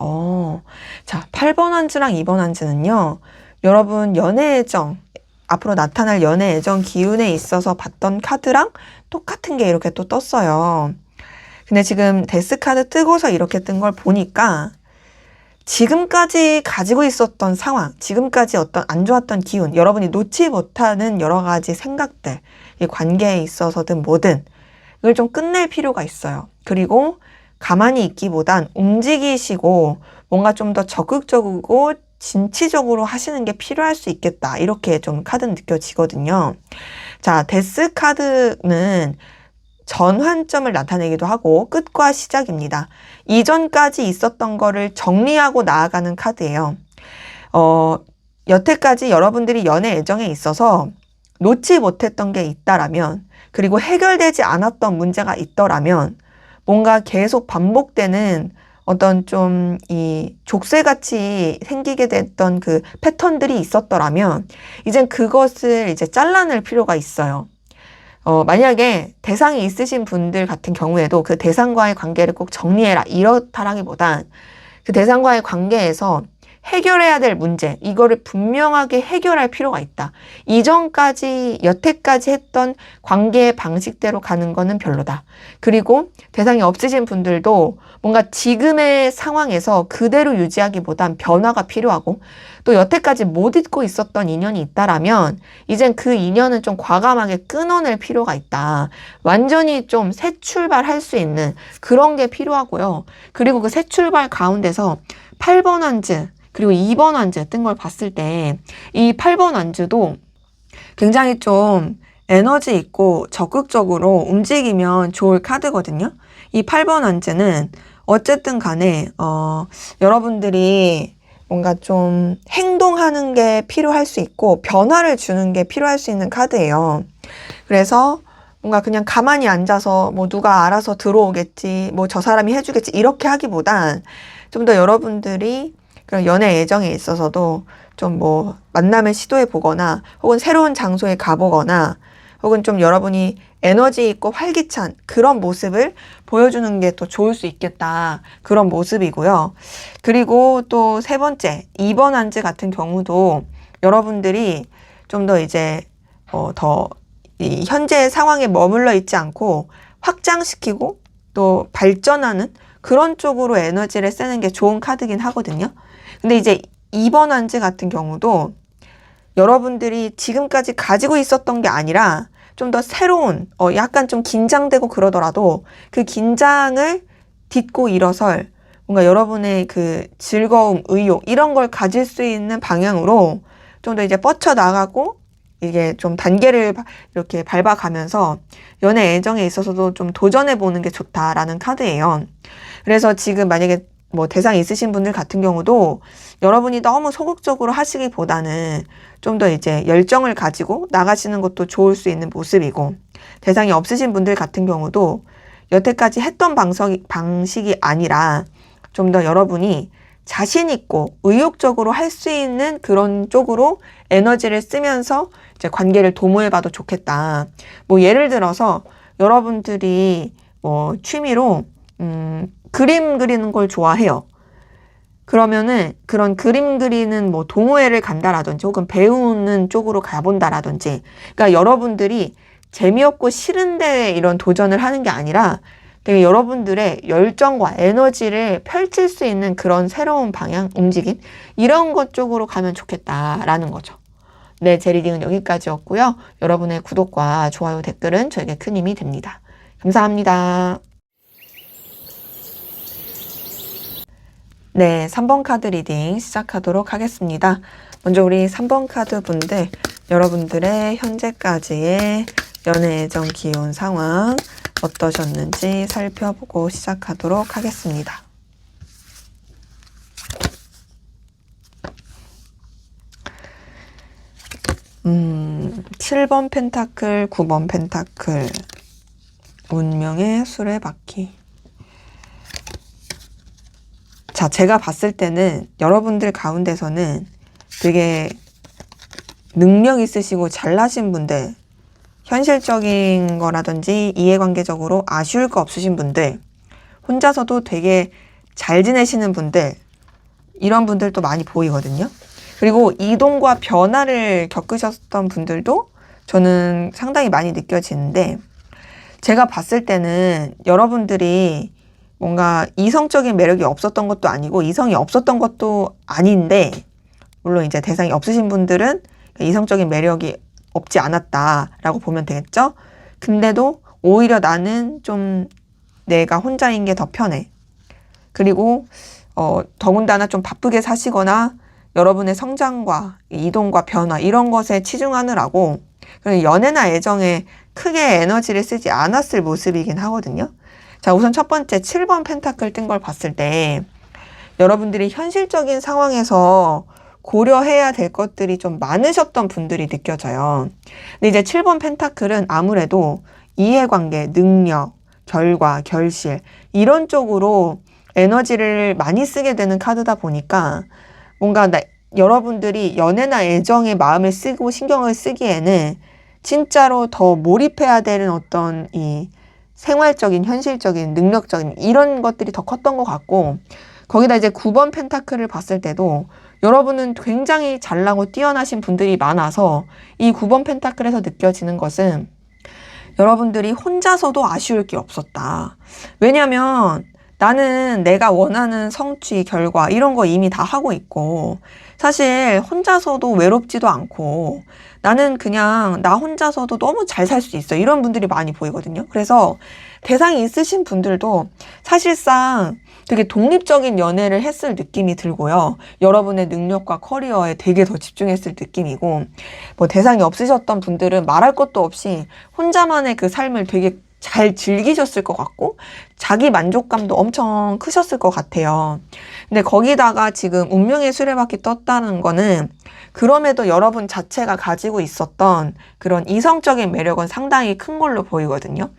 자, 8번 한즈랑 2번 한즈는요. 여러분 연애 애정, 앞으로 나타날 연애 애정 기운에 있어서 봤던 카드랑 똑같은 게 이렇게 또 떴어요. 근데 지금 데스 카드 뜨고서 이렇게 뜬 걸 보니까 지금까지 가지고 있었던 상황, 지금까지 어떤 안 좋았던 기운, 여러분이 놓지 못하는 여러 가지 생각들, 이 관계에 있어서든 뭐든 이걸 좀 끝낼 필요가 있어요. 그리고 가만히 있기보단 움직이시고 뭔가 좀 더 적극적이고 진취적으로 하시는 게 필요할 수 있겠다. 이렇게 좀 카드는 느껴지거든요. 자, 데스 카드는 전환점을 나타내기도 하고 끝과 시작입니다. 이전까지 있었던 거를 정리하고 나아가는 카드예요. 여태까지 여러분들이 연애 애정에 있어서 놓지 못했던 게 있다라면, 그리고 해결되지 않았던 문제가 있더라면, 뭔가 계속 반복되는 어떤 좀 이 족쇄같이 생기게 됐던 그 패턴들이 있었더라면, 이젠 그것을 이제 잘라낼 필요가 있어요. 만약에 대상이 있으신 분들 같은 경우에도 그 대상과의 관계를 꼭 정리해라, 이렇다라기보단 그 대상과의 관계에서 해결해야 될 문제, 이거를 분명하게 해결할 필요가 있다. 이전까지, 여태까지 했던 관계의 방식대로 가는 거는 별로다. 그리고 대상이 없으신 분들도 뭔가 지금의 상황에서 그대로 유지하기보단 변화가 필요하고, 또 여태까지 못 잊고 있었던 인연이 있다라면 이젠 그 인연은 좀 과감하게 끊어낼 필요가 있다. 완전히 좀 새 출발할 수 있는 그런 게 필요하고요. 그리고 그 새 출발 가운데서 8번 한즈 그리고 2번 한즈 뜬 걸 봤을 때 이 8번 한즈도 굉장히 좀 에너지 있고 적극적으로 움직이면 좋을 카드거든요. 이 8번 한즈는 어쨌든 간에 여러분들이 뭔가 좀 행동하는 게 필요할 수 있고 변화를 주는 게 필요할 수 있는 카드예요. 그래서 뭔가 그냥 가만히 앉아서 뭐 누가 알아서 들어오겠지, 뭐 저 사람이 해주겠지 이렇게 하기보단 좀 더 여러분들이 그런 연애 애정에 있어서도 좀 뭐 만남을 시도해 보거나 혹은 새로운 장소에 가보거나 혹은 좀 여러분이 에너지 있고 활기찬 그런 모습을 보여주는 게 더 좋을 수 있겠다. 그런 모습이고요. 그리고 또 세 번째, 2번 한즈 같은 경우도 여러분들이 좀 더 이제 더 이 현재 상황에 머물러 있지 않고 확장시키고 또 발전하는 그런 쪽으로 에너지를 쓰는 게 좋은 카드긴 하거든요. 근데 이제 2번 한즈 같은 경우도 여러분들이 지금까지 가지고 있었던 게 아니라 좀 더 새로운, 약간 좀 긴장되고 그러더라도 그 긴장을 딛고 일어설 뭔가 여러분의 그 즐거움, 의욕 이런 걸 가질 수 있는 방향으로 좀 더 이제 뻗쳐나가고 이게 좀 단계를 이렇게 밟아가면서 연애 애정에 있어서도 좀 도전해보는 게 좋다라는 카드예요. 그래서 지금 만약에 뭐 대상이 있으신 분들 같은 경우도 여러분이 너무 소극적으로 하시기보다는 좀 더 이제 열정을 가지고 나가시는 것도 좋을 수 있는 모습이고, 대상이 없으신 분들 같은 경우도 여태까지 했던 방식이 아니라 좀 더 여러분이 자신 있고 의욕적으로 할 수 있는 그런 쪽으로 에너지를 쓰면서 이제 관계를 도모해봐도 좋겠다. 뭐 예를 들어서 여러분들이 뭐 취미로 그림 그리는 걸 좋아해요. 그러면은 그런 그림 그리는 뭐 동호회를 간다라든지 혹은 배우는 쪽으로 가본다라든지, 그러니까 여러분들이 재미없고 싫은데 이런 도전을 하는 게 아니라 되게 여러분들의 열정과 에너지를 펼칠 수 있는 그런 새로운 방향, 움직임 이런 것 쪽으로 가면 좋겠다라는 거죠. 네, 제 리딩은 여기까지였고요. 여러분의 구독과 좋아요, 댓글은 저에게 큰 힘이 됩니다. 감사합니다. 네, 3번 카드 리딩 시작하도록 하겠습니다. 먼저 우리 3번 카드 분들, 여러분들의 현재까지의 연애 애정 기온 상황 어떠셨는지 살펴보고 시작하도록 하겠습니다. 음, 7번 펜타클, 9번 펜타클, 운명의 수레바퀴. 자, 제가 봤을 때는 여러분들 가운데서는 되게 능력 있으시고 잘나신 분들, 현실적인 거라든지 이해관계적으로 아쉬울 거 없으신 분들, 혼자서도 되게 잘 지내시는 분들, 이런 분들도 많이 보이거든요. 그리고 이동과 변화를 겪으셨던 분들도 저는 상당히 많이 느껴지는데, 제가 봤을 때는 여러분들이 뭔가 이성적인 매력이 없었던 것도 아니고 이성이 없었던 것도 아닌데, 물론 이제 대상이 없으신 분들은 이성적인 매력이 없지 않았다라고 보면 되겠죠? 근데도 오히려 나는 좀 내가 혼자인 게 더 편해. 그리고 더군다나 좀 바쁘게 사시거나 여러분의 성장과 이동과 변화 이런 것에 치중하느라고 연애나 애정에 크게 에너지를 쓰지 않았을 모습이긴 하거든요. 자, 우선 첫 번째 7번 펜타클 뜬 걸 봤을 때 여러분들이 현실적인 상황에서 고려해야 될 것들이 좀 많으셨던 분들이 느껴져요. 근데 이제 7번 펜타클은 아무래도 이해관계, 능력, 결과, 결실 이런 쪽으로 에너지를 많이 쓰게 되는 카드다 보니까 뭔가 여러분들이 연애나 애정에 마음을 쓰고 신경을 쓰기에는 진짜로 더 몰입해야 되는 어떤 이 생활적인, 현실적인, 능력적인 이런 것들이 더 컸던 것 같고, 거기다 이제 9번 펜타클을 봤을 때도 여러분은 굉장히 잘나고 뛰어나신 분들이 많아서 이 9번 펜타클에서 느껴지는 것은 여러분들이 혼자서도 아쉬울 게 없었다. 왜냐면 나는 내가 원하는 성취, 결과 이런 거 이미 다 하고 있고 사실 혼자서도 외롭지도 않고 나는 그냥 나 혼자서도 너무 잘 살 수 있어. 이런 분들이 많이 보이거든요. 그래서 대상이 있으신 분들도 사실상 되게 독립적인 연애를 했을 느낌이 들고요. 여러분의 능력과 커리어에 되게 더 집중했을 느낌이고, 뭐 대상이 없으셨던 분들은 말할 것도 없이 혼자만의 그 삶을 되게 잘 즐기셨을 것 같고 자기 만족감도 엄청 크셨을 것 같아요. 근데 거기다가 지금 운명의 수레바퀴 떴다는 거는 그럼에도 여러분 자체가 가지고 있었던 그런 이성적인 매력은 상당히 큰 걸로 보이거든요.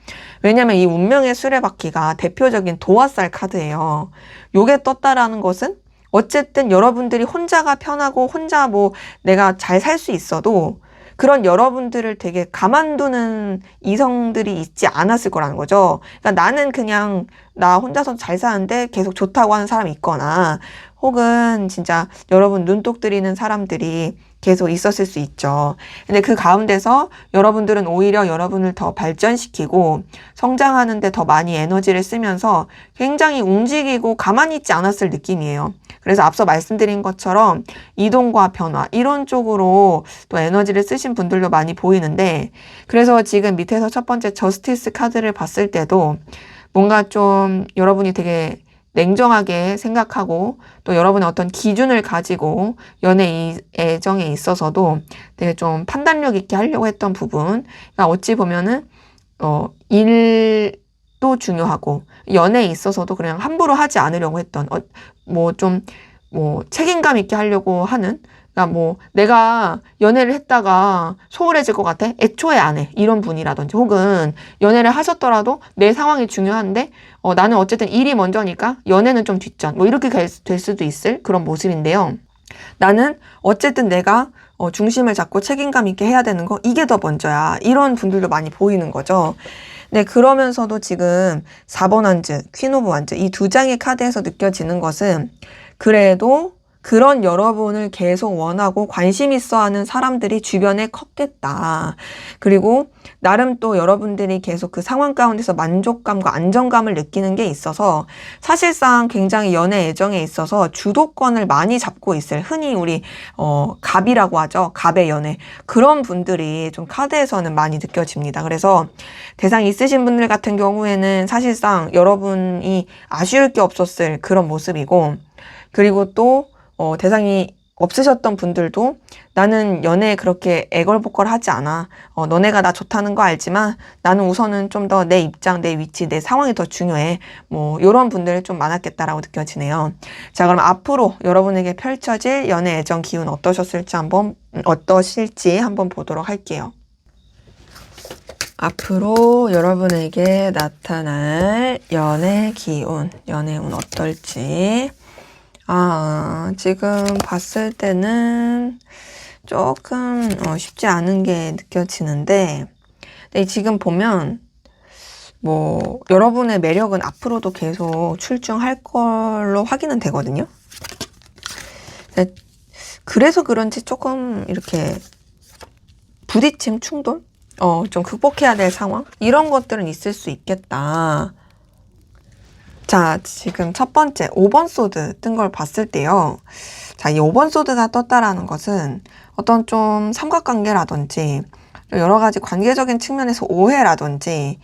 왜냐면 이 운명의 수레바퀴가 대표적인 도화살 카드예요. 요게 떴다라는 것은 어쨌든 여러분들이 혼자가 편하고 혼자 뭐 내가 잘 살 수 있어도 그런 여러분들을 되게 가만두는 이성들이 있지 않았을 거라는 거죠. 그러니까 나는 그냥 나 혼자서 잘 사는데 계속 좋다고 하는 사람이 있거나 혹은 진짜 여러분 눈독 들이는 사람들이 계속 있었을 수 있죠. 근데 그 가운데서 여러분들은 오히려 여러분을 더 발전시키고 성장하는 데 더 많이 에너지를 쓰면서 굉장히 움직이고 가만히 있지 않았을 느낌이에요. 그래서 앞서 말씀드린 것처럼 이동과 변화 이런 쪽으로 또 에너지를 쓰신 분들도 많이 보이는데, 그래서 지금 밑에서 첫 번째 저스티스 카드를 봤을 때도 뭔가 좀 여러분이 되게 냉정하게 생각하고 또 여러분의 어떤 기준을 가지고 연애 애정에 있어서도 되게 좀 판단력 있게 하려고 했던 부분, 그러니까 어찌 보면은 일도 중요하고 연애에 있어서도 그냥 함부로 하지 않으려고 했던 뭐 책임감 있게 하려고 하는, 그러니까 뭐 내가 연애를 했다가 소홀해질 것 같아? 애초에 안 해. 이런 분이라든지, 혹은 연애를 하셨더라도 내 상황이 중요한데 나는 어쨌든 일이 먼저니까 연애는 좀 뒷전. 뭐 이렇게 될 수도 있을 그런 모습인데요. 나는 어쨌든 내가 중심을 잡고 책임감 있게 해야 되는 거 이게 더 먼저야. 이런 분들도 많이 보이는 거죠. 네, 그러면서도 지금 4번 한즈, 퀸 오브 완즈 이 두 장의 카드에서 느껴지는 것은 그래도 그런 여러분을 계속 원하고 관심 있어 하는 사람들이 주변에 컸겠다. 그리고 나름 또 여러분들이 계속 그 상황 가운데서 만족감과 안정감을 느끼는 게 있어서 사실상 굉장히 연애 애정에 있어서 주도권을 많이 잡고 있을, 흔히 우리 갑이라고 하죠. 갑의 연애. 그런 분들이 좀 카드에서는 많이 느껴집니다. 그래서 대상 있으신 분들 같은 경우에는 사실상 여러분이 아쉬울 게 없었을 그런 모습이고, 그리고 또 대상이 없으셨던 분들도 나는 연애에 그렇게 애걸복걸 하지 않아. 너네가 나 좋다는 거 알지만 나는 우선은 좀 더 내 입장, 내 위치, 내 상황이 더 중요해. 뭐 이런 분들 좀 많았겠다라고 느껴지네요. 자, 그럼 앞으로 여러분에게 펼쳐질 연애 애정 기운 어떠실지 한번 보도록 할게요. 앞으로 여러분에게 나타날 연애 기운, 연애운 어떨지. 지금 봤을 때는 조금 쉽지 않은 게 느껴지는데, 근데 지금 보면 뭐 여러분의 매력은 앞으로도 계속 출중할 걸로 확인은 되거든요. 그래서 그런지 조금 이렇게 부딪힘, 충돌? 좀 극복해야 될 상황? 이런 것들은 있을 수 있겠다. 자, 지금 첫 번째 5번 소드 뜬 걸 봤을 때요. 자, 이 5번 소드가 떴다라는 것은 어떤 좀 삼각관계라든지 여러 가지 관계적인 측면에서 오해라든지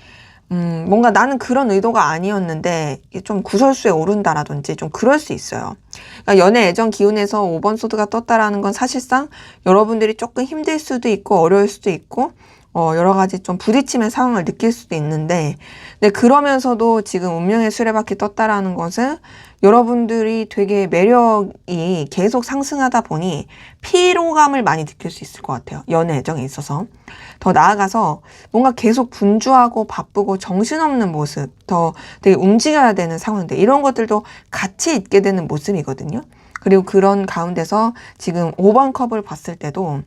뭔가 나는 그런 의도가 아니었는데 좀 구설수에 오른다라든지 좀 그럴 수 있어요. 그러니까 연애 애정 기운에서 5번 소드가 떴다라는 건 사실상 여러분들이 조금 힘들 수도 있고 어려울 수도 있고 여러 가지 좀 부딪힘의 상황을 느낄 수도 있는데, 근데 그러면서도 지금 운명의 수레바퀴 떴다라는 것은 여러분들이 되게 매력이 계속 상승하다 보니 피로감을 많이 느낄 수 있을 것 같아요. 연애 애정에 있어서. 더 나아가서 뭔가 계속 분주하고 바쁘고 정신없는 모습, 더 되게 움직여야 되는 상황들, 이런 것들도 같이 있게 되는 모습이거든요. 그리고 그런 가운데서 지금 5번 컵을 봤을 때도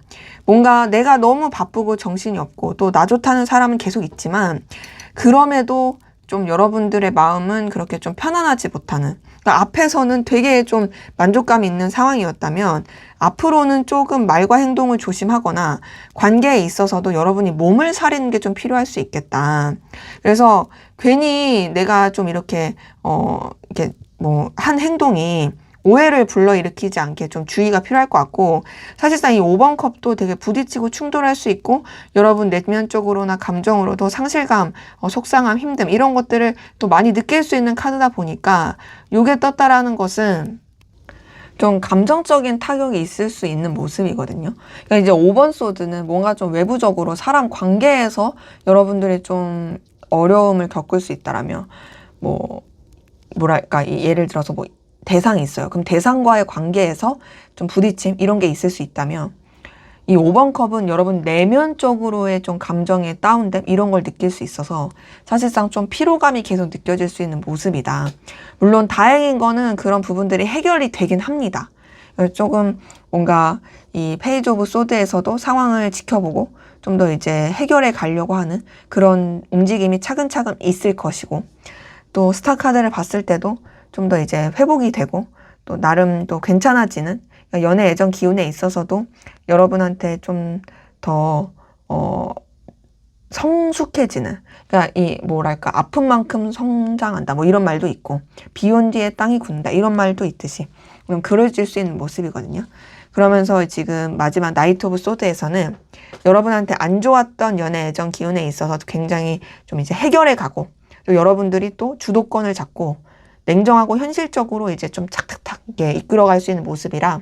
뭔가 내가 너무 바쁘고 정신이 없고 또 나 좋다는 사람은 계속 있지만 그럼에도 좀 여러분들의 마음은 그렇게 좀 편안하지 못하는, 그러니까 앞에서는 되게 좀 만족감이 있는 상황이었다면 앞으로는 조금 말과 행동을 조심하거나 관계에 있어서도 여러분이 몸을 사리는 게 좀 필요할 수 있겠다. 그래서 괜히 내가 좀 이렇게 이렇게 뭐 한 행동이 오해를 불러일으키지 않게 좀 주의가 필요할 것 같고, 사실상 이 5번 컵도 되게 부딪히고 충돌할 수 있고 여러분 내면적으로나 감정으로도 상실감, 속상함, 힘듦 이런 것들을 또 많이 느낄 수 있는 카드다 보니까 요게 떴다라는 것은 좀 감정적인 타격이 있을 수 있는 모습이거든요. 그러니까 이제 5번 소드는 뭔가 좀 외부적으로 사람 관계에서 여러분들이 좀 어려움을 겪을 수 있다라면 뭐랄까 예를 들어서 뭐 대상이 있어요. 그럼 대상과의 관계에서 좀 부딪힘 이런 게 있을 수 있다면 이 5번 컵은 여러분 내면적으로의 좀 감정의 다운됨 이런 걸 느낄 수 있어서 사실상 좀 피로감이 계속 느껴질 수 있는 모습이다. 물론 다행인 거는 그런 부분들이 해결이 되긴 합니다. 조금 뭔가 이 페이지 오브 소드에서도 상황을 지켜보고 좀 더 이제 해결해 가려고 하는 그런 움직임이 차근차근 있을 것이고, 또 스타 카드를 봤을 때도 좀 더 이제 회복이 되고 또 나름 또 괜찮아지는, 그러니까 연애 애정 기운에 있어서도 여러분한테 좀 더 성숙해지는, 그러니까 이 뭐랄까 아픈 만큼 성장한다 뭐 이런 말도 있고 비 온 뒤에 땅이 굳는다 이런 말도 있듯이 그러질 수 있는 모습이거든요. 그러면서 지금 마지막 나이트 오브 소드에서는 여러분한테 안 좋았던 연애 애정 기운에 있어서 굉장히 좀 이제 해결해 가고, 또 여러분들이 또 주도권을 잡고 냉정하고 현실적으로 이제 좀 착착착 이끌어갈 수 있는 모습이라,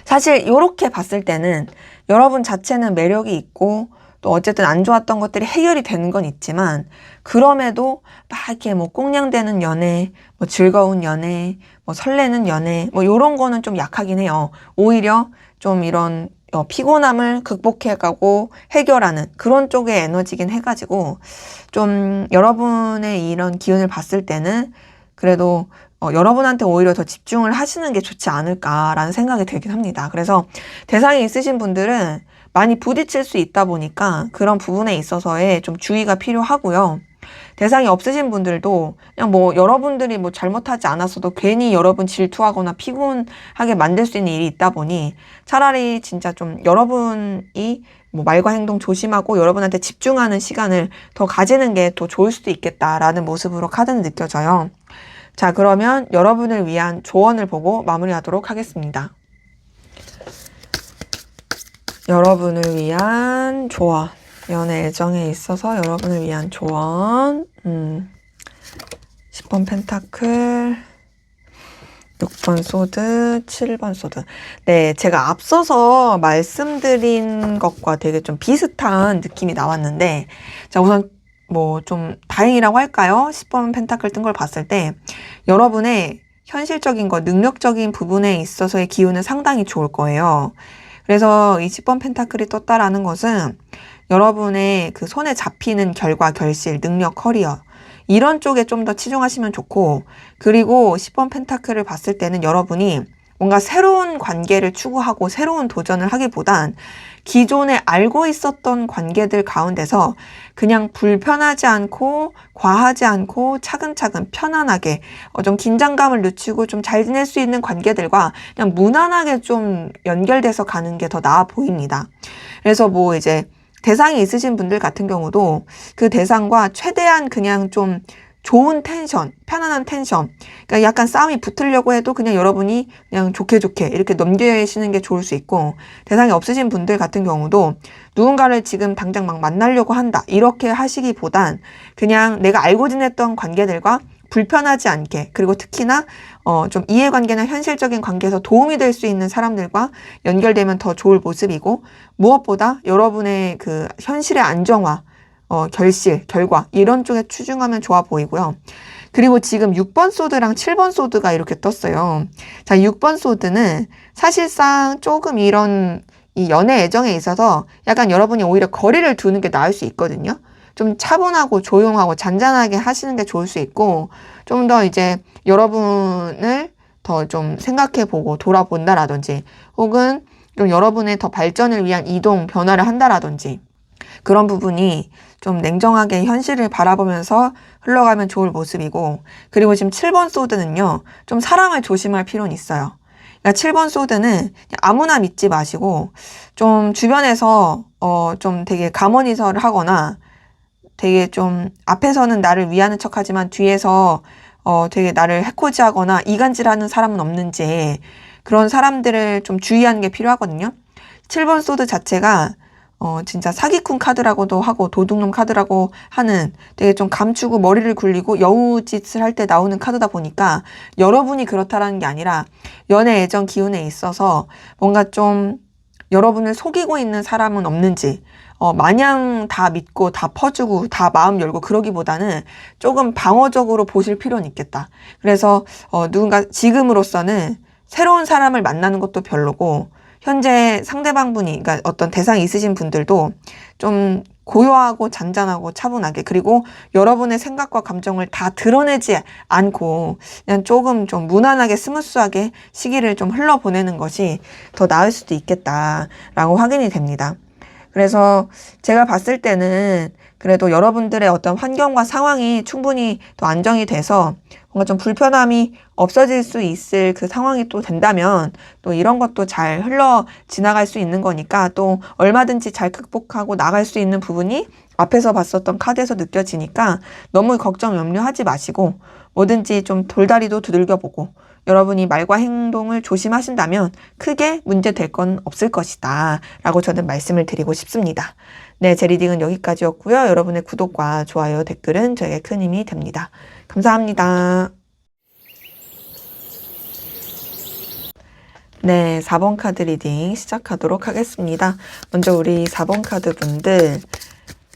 사실 이렇게 봤을 때는 여러분 자체는 매력이 있고 또 어쨌든 안 좋았던 것들이 해결이 되는 건 있지만 그럼에도 막 이렇게 뭐 꽁냥대는 연애, 뭐 즐거운 연애, 뭐 설레는 연애 뭐 이런 거는 좀 약하긴 해요. 오히려 좀 이런 피곤함을 극복해가고 해결하는 그런 쪽의 에너지긴 해가지고 좀 여러분의 이런 기운을 봤을 때는 그래도 여러분한테 오히려 더 집중을 하시는 게 좋지 않을까라는 생각이 들긴 합니다. 그래서 대상이 있으신 분들은 많이 부딪힐 수 있다 보니까 그런 부분에 있어서의 좀 주의가 필요하고요. 대상이 없으신 분들도 그냥 뭐 여러분들이 뭐 잘못하지 않았어도 괜히 여러분 질투하거나 피곤하게 만들 수 있는 일이 있다 보니 차라리 진짜 좀 여러분이 뭐 말과 행동 조심하고 여러분한테 집중하는 시간을 더 가지는 게 더 좋을 수도 있겠다라는 모습으로 카드는 느껴져요. 자, 그러면 여러분을 위한 조언을 보고 마무리하도록 하겠습니다. 여러분을 위한 조언. 연애 애정에 있어서 여러분을 위한 조언. 10번 펜타클, 6번 소드, 7번 소드. 네, 제가 앞서서 말씀드린 것과 되게 좀 비슷한 느낌이 나왔는데, 자, 우선 뭐 좀 다행이라고 할까요? 10번 펜타클 뜬 걸 봤을 때 여러분의 현실적인 것, 능력적인 부분에 있어서의 기운은 상당히 좋을 거예요. 그래서 이 10번 펜타클이 떴다라는 것은 여러분의 그 손에 잡히는 결과, 결실, 능력, 커리어 이런 쪽에 좀 더 치중하시면 좋고, 그리고 10번 펜타클을 봤을 때는 여러분이 뭔가 새로운 관계를 추구하고 새로운 도전을 하기보단 기존에 알고 있었던 관계들 가운데서 그냥 불편하지 않고 과하지 않고 차근차근 편안하게 좀 긴장감을 늦추고 좀 잘 지낼 수 있는 관계들과 그냥 무난하게 좀 연결돼서 가는 게 더 나아 보입니다. 그래서 뭐 이제 대상이 있으신 분들 같은 경우도 그 대상과 최대한 그냥 좀 좋은 텐션, 편안한 텐션, 그러니까 약간 싸움이 붙으려고 해도 그냥 여러분이 그냥 좋게 이렇게 넘기시는 게 좋을 수 있고, 대상이 없으신 분들 같은 경우도 누군가를 지금 당장 막 만나려고 한다 이렇게 하시기보단 그냥 내가 알고 지냈던 관계들과 불편하지 않게, 그리고 특히나 좀 이해관계나 현실적인 관계에서 도움이 될 수 있는 사람들과 연결되면 더 좋을 모습이고, 무엇보다 여러분의 그 현실의 안정화, 결실, 결과 이런 쪽에 추중하면 좋아 보이고요. 그리고 지금 6번 소드랑 7번 소드가 이렇게 떴어요. 자, 6번 소드는 사실상 조금 이런 이 연애 애정에 있어서 약간 여러분이 오히려 거리를 두는 게 나을 수 있거든요. 좀 차분하고 조용하고 잔잔하게 하시는 게 좋을 수 있고, 좀 더 이제 여러분을 더 좀 생각해보고 돌아본다라든지, 혹은 좀 여러분의 더 발전을 위한 이동, 변화를 한다라든지, 그런 부분이 좀 냉정하게 현실을 바라보면서 흘러가면 좋을 모습이고, 그리고 지금 7번 소드는요, 좀 사람을 조심할 필요는 있어요. 그러니까 7번 소드는 아무나 믿지 마시고, 좀 주변에서 좀 되게 가모니설을 하거나, 되게 좀 앞에서는 나를 위하는 척하지만 뒤에서 되게 나를 해코지하거나 이간질하는 사람은 없는지, 그런 사람들을 좀 주의하는 게 필요하거든요. 7번 소드 자체가 진짜 사기꾼 카드라고도 하고 도둑놈 카드라고 하는, 되게 좀 감추고 머리를 굴리고 여우짓을 할 때 나오는 카드다 보니까 여러분이 그렇다라는 게 아니라 연애 애정 기운에 있어서 뭔가 좀 여러분을 속이고 있는 사람은 없는지, 마냥 다 믿고 다 퍼주고 다 마음 열고 그러기보다는 조금 방어적으로 보실 필요는 있겠다. 그래서 누군가 지금으로서는 새로운 사람을 만나는 것도 별로고, 현재 상대방분이, 그러니까 어떤 대상이 있으신 분들도 좀 고요하고 잔잔하고 차분하게, 그리고 여러분의 생각과 감정을 다 드러내지 않고 그냥 조금 좀 무난하게 스무스하게 시기를 좀 흘러보내는 것이 더 나을 수도 있겠다라고 확인이 됩니다. 그래서 제가 봤을 때는 그래도 여러분들의 어떤 환경과 상황이 충분히 더 안정이 돼서 뭔가 좀 불편함이 없어질 수 있을 그 상황이 또 된다면 또 이런 것도 잘 흘러 지나갈 수 있는 거니까 또 얼마든지 잘 극복하고 나갈 수 있는 부분이 앞에서 봤었던 카드에서 느껴지니까 너무 걱정 염려하지 마시고 뭐든지 좀 돌다리도 두들겨보고 여러분이 말과 행동을 조심하신다면 크게 문제될 건 없을 것이다 라고 저는 말씀을 드리고 싶습니다. 네, 제 리딩은 여기까지였고요. 여러분의 구독과 좋아요, 댓글은 저에게 큰 힘이 됩니다. 감사합니다. 네, 4번 카드 리딩 시작하도록 하겠습니다. 먼저 우리 4번 카드 분들,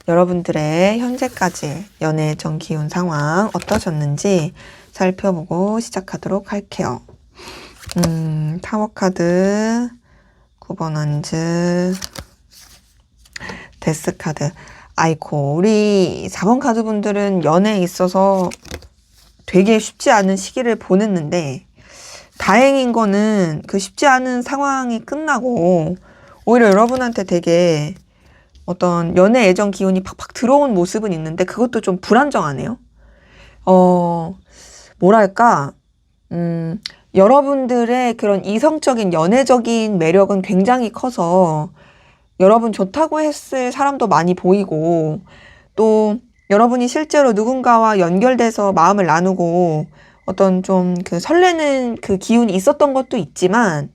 여러분들의 현재까지 연애 애정 기운 상황 어떠셨는지 살펴보고 시작하도록 할게요. 타워 카드, 9번 원즈, 데스 카드. 아이코, 우리 4번 카드 분들은 연애에 있어서 되게 쉽지 않은 시기를 보냈는데, 다행인 거는 그 쉽지 않은 상황이 끝나고 오히려 여러분한테 되게 어떤 연애 애정 기운이 팍팍 들어온 모습은 있는데 그것도 좀 불안정하네요. 뭐랄까, 여러분들의 그런 이성적인 연애적인 매력은 굉장히 커서 여러분 좋다고 했을 사람도 많이 보이고, 또 여러분이 실제로 누군가와 연결돼서 마음을 나누고 어떤 좀 그 설레는 그 기운이 있었던 것도 있지만,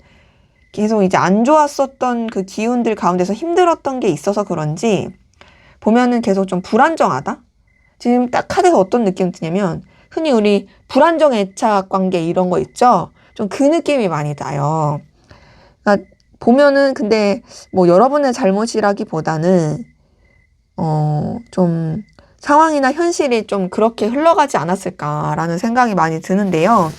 계속 이제 안 좋았었던 그 기운들 가운데서 힘들었던 게 있어서 그런지 보면은 계속 좀 불안정하다? 지금 딱 카드에서 어떤 느낌이 드냐면, 흔히 우리 불안정 애착 관계 이런 거 있죠? 좀 그 느낌이 많이 나요. 그러니까 보면은 근데 뭐 여러분의 잘못이라기보다는 좀 상황이나 현실이 좀 그렇게 흘러가지 않았을까라는 생각이 많이 드는데요.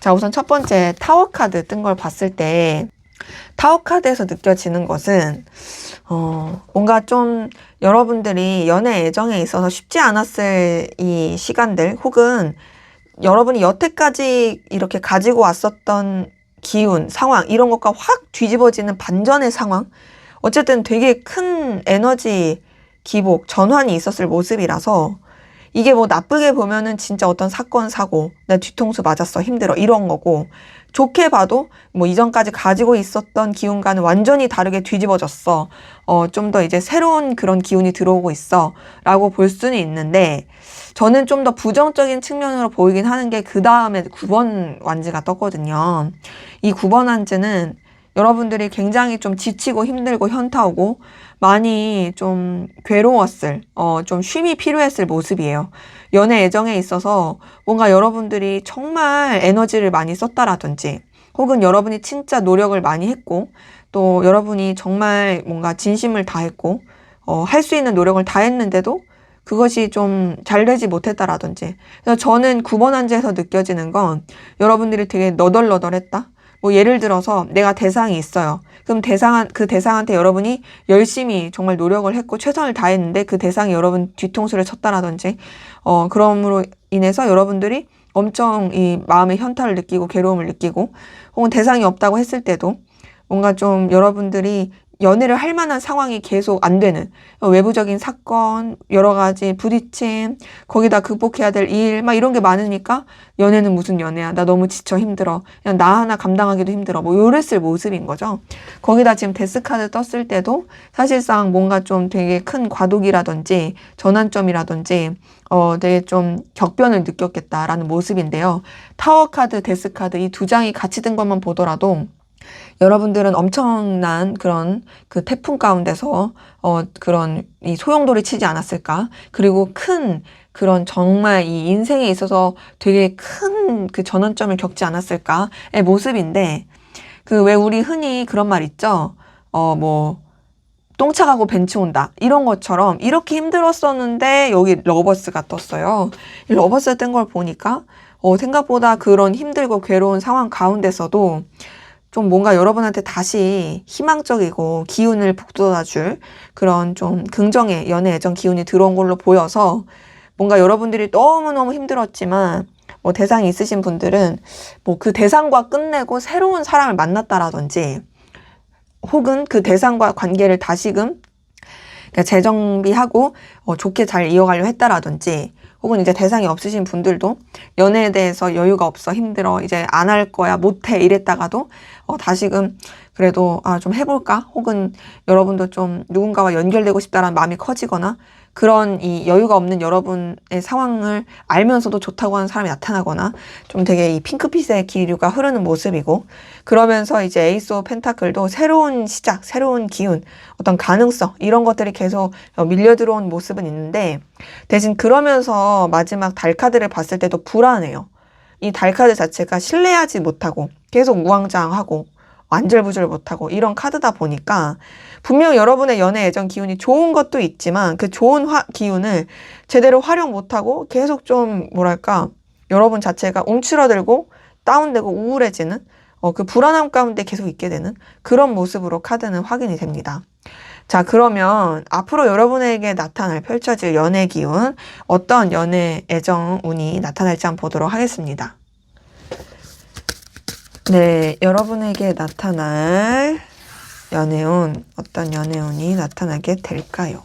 자, 우선 첫 번째 타워 카드 뜬 걸 봤을 때 타워 카드에서 느껴지는 것은 뭔가 좀 여러분들이 연애 애정에 있어서 쉽지 않았을 이 시간들, 혹은 여러분이 여태까지 이렇게 가지고 왔었던 기운, 상황 이런 것과 확 뒤집어지는 반전의 상황. 어쨌든 되게 큰 에너지 기복, 전환이 있었을 모습이라서 이게 뭐 나쁘게 보면은 진짜 어떤 사건, 사고, 나 뒤통수 맞았어, 힘들어 이런 거고 좋게 봐도 뭐 이전까지 가지고 있었던 기운과는 완전히 다르게 뒤집어졌어. 좀 더 이제 새로운 그런 기운이 들어오고 있어 라고 볼 수는 있는데 저는 좀 더 부정적인 측면으로 보이긴 하는 게 그 다음에 9번 완지가 떴거든요. 이 9번 완지는 여러분들이 굉장히 좀 지치고 힘들고 현타오고 많이 좀 괴로웠을, 좀 쉼이 필요했을 모습이에요. 연애 애정에 있어서 뭔가 여러분들이 정말 에너지를 많이 썼다라든지 혹은 여러분이 진짜 노력을 많이 했고 또 여러분이 정말 뭔가 진심을 다했고 할 수 있는 노력을 다했는데도 그것이 좀 잘 되지 못했다라든지 그래서 저는 9번 한지에서 느껴지는 건 여러분들이 되게 너덜너덜했다. 뭐 예를 들어서 내가 대상이 있어요. 그럼 그 대상한테 여러분이 열심히 정말 노력을 했고 최선을 다했는데 그 대상이 여러분 뒤통수를 쳤다라든지 그럼으로 인해서 여러분들이 엄청 이 마음의 현타를 느끼고 괴로움을 느끼고 혹은 대상이 없다고 했을 때도 뭔가 좀 여러분들이 연애를 할 만한 상황이 계속 안 되는 외부적인 사건, 여러 가지 부딪힘, 거기다 극복해야 될 일, 막 이런 게 많으니까 연애는 무슨 연애야. 나 너무 지쳐 힘들어. 그냥 나 하나 감당하기도 힘들어. 뭐 요랬을 모습인 거죠. 거기다 지금 데스카드 떴을 때도 사실상 뭔가 좀 되게 큰 과도기라든지 전환점이라든지 되게 좀 격변을 느꼈겠다라는 모습인데요. 타워 카드, 데스 카드 이 두 장이 같이 든 것만 보더라도 여러분들은 엄청난 그런 그 태풍 가운데서 그런 이 소용돌이 치지 않았을까? 그리고 큰 그런 정말 이 인생에 있어서 되게 큰 그 전환점을 겪지 않았을까의 모습인데 그 왜 우리 흔히 그런 말 있죠? 뭐 똥차 가고 벤치 온다 이런 것처럼 이렇게 힘들었었는데 여기 러버스가 떴어요. 이 러버스 뜬 걸 보니까 생각보다 그런 힘들고 괴로운 상황 가운데서도 좀 뭔가 여러분한테 다시 희망적이고 기운을 북돋아줄 그런 좀 긍정의 연애 애정 기운이 들어온 걸로 보여서 뭔가 여러분들이 너무너무 힘들었지만 뭐 대상이 있으신 분들은 뭐 그 대상과 끝내고 새로운 사람을 만났다라든지 혹은 그 대상과 관계를 다시금 재정비하고 좋게 잘 이어가려 했다라든지 혹은 이제 대상이 없으신 분들도 연애에 대해서 여유가 없어 힘들어 이제 안 할 거야 못해 이랬다가도 다시금 그래도 좀 해볼까 혹은 여러분도 좀 누군가와 연결되고 싶다라는 마음이 커지거나 그런 이 여유가 없는 여러분의 상황을 알면서도 좋다고 하는 사람이 나타나거나 좀 되게 이 핑크빛의 기류가 흐르는 모습이고 그러면서 이제 에이스 오브 펜타클도 새로운 시작, 새로운 기운, 어떤 가능성 이런 것들이 계속 밀려 들어온 모습은 있는데 대신 그러면서 마지막 달 카드를 봤을 때도 불안해요. 이 달 카드 자체가 신뢰하지 못하고 계속 우왕좌왕하고 안절부절 못하고 이런 카드다 보니까 분명 여러분의 연애 애정 기운이 좋은 것도 있지만 그 좋은 기운을 제대로 활용 못하고 계속 좀 뭐랄까 여러분 자체가 움츠러들고 다운되고 우울해지는 그 불안함 가운데 계속 있게 되는 그런 모습으로 카드는 확인이 됩니다. 자, 그러면 앞으로 여러분에게 펼쳐질 연애 기운, 어떤 연애 애정 운이 나타날지 한번 보도록 하겠습니다. 네, 여러분에게 나타날 연애운, 어떤 연애운이 나타나게 될까요?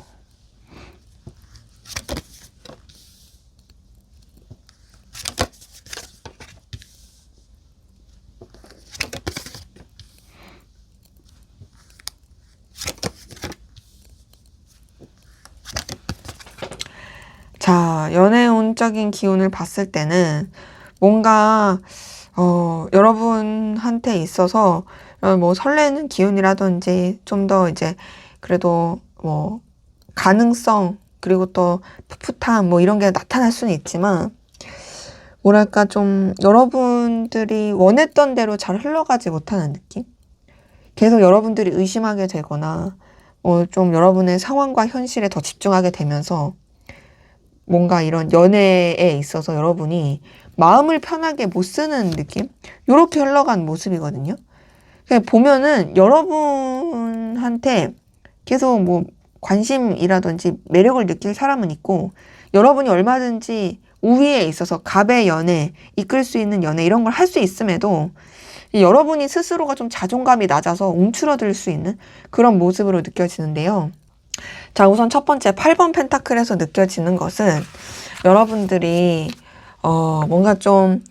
자, 연애운적인 기운을 봤을 때는 뭔가 여러분한테 있어서 뭐 설레는 기운이라든지 좀 더 이제 그래도 뭐 가능성 그리고 또 풋풋함 뭐 이런 게 나타날 수는 있지만 뭐랄까 좀 여러분들이 원했던 대로 잘 흘러가지 못하는 느낌? 계속 여러분들이 의심하게 되거나 좀 여러분의 상황과 현실에 더 집중하게 되면서 뭔가 이런 연애에 있어서 여러분이 마음을 편하게 못 쓰는 느낌? 요렇게 흘러간 모습이거든요. 그냥 보면은 여러분한테 계속 뭐 관심이라든지 매력을 느낄 사람은 있고 여러분이 얼마든지 우위에 있어서 갑의 연애, 이끌 수 있는 연애 이런 걸 할 수 있음에도 여러분이 스스로가 좀 자존감이 낮아서 움츠러들 수 있는 그런 모습으로 느껴지는데요. 자, 우선 첫 번째 8번 펜타클에서 느껴지는 것은 여러분들이 뭔가 좀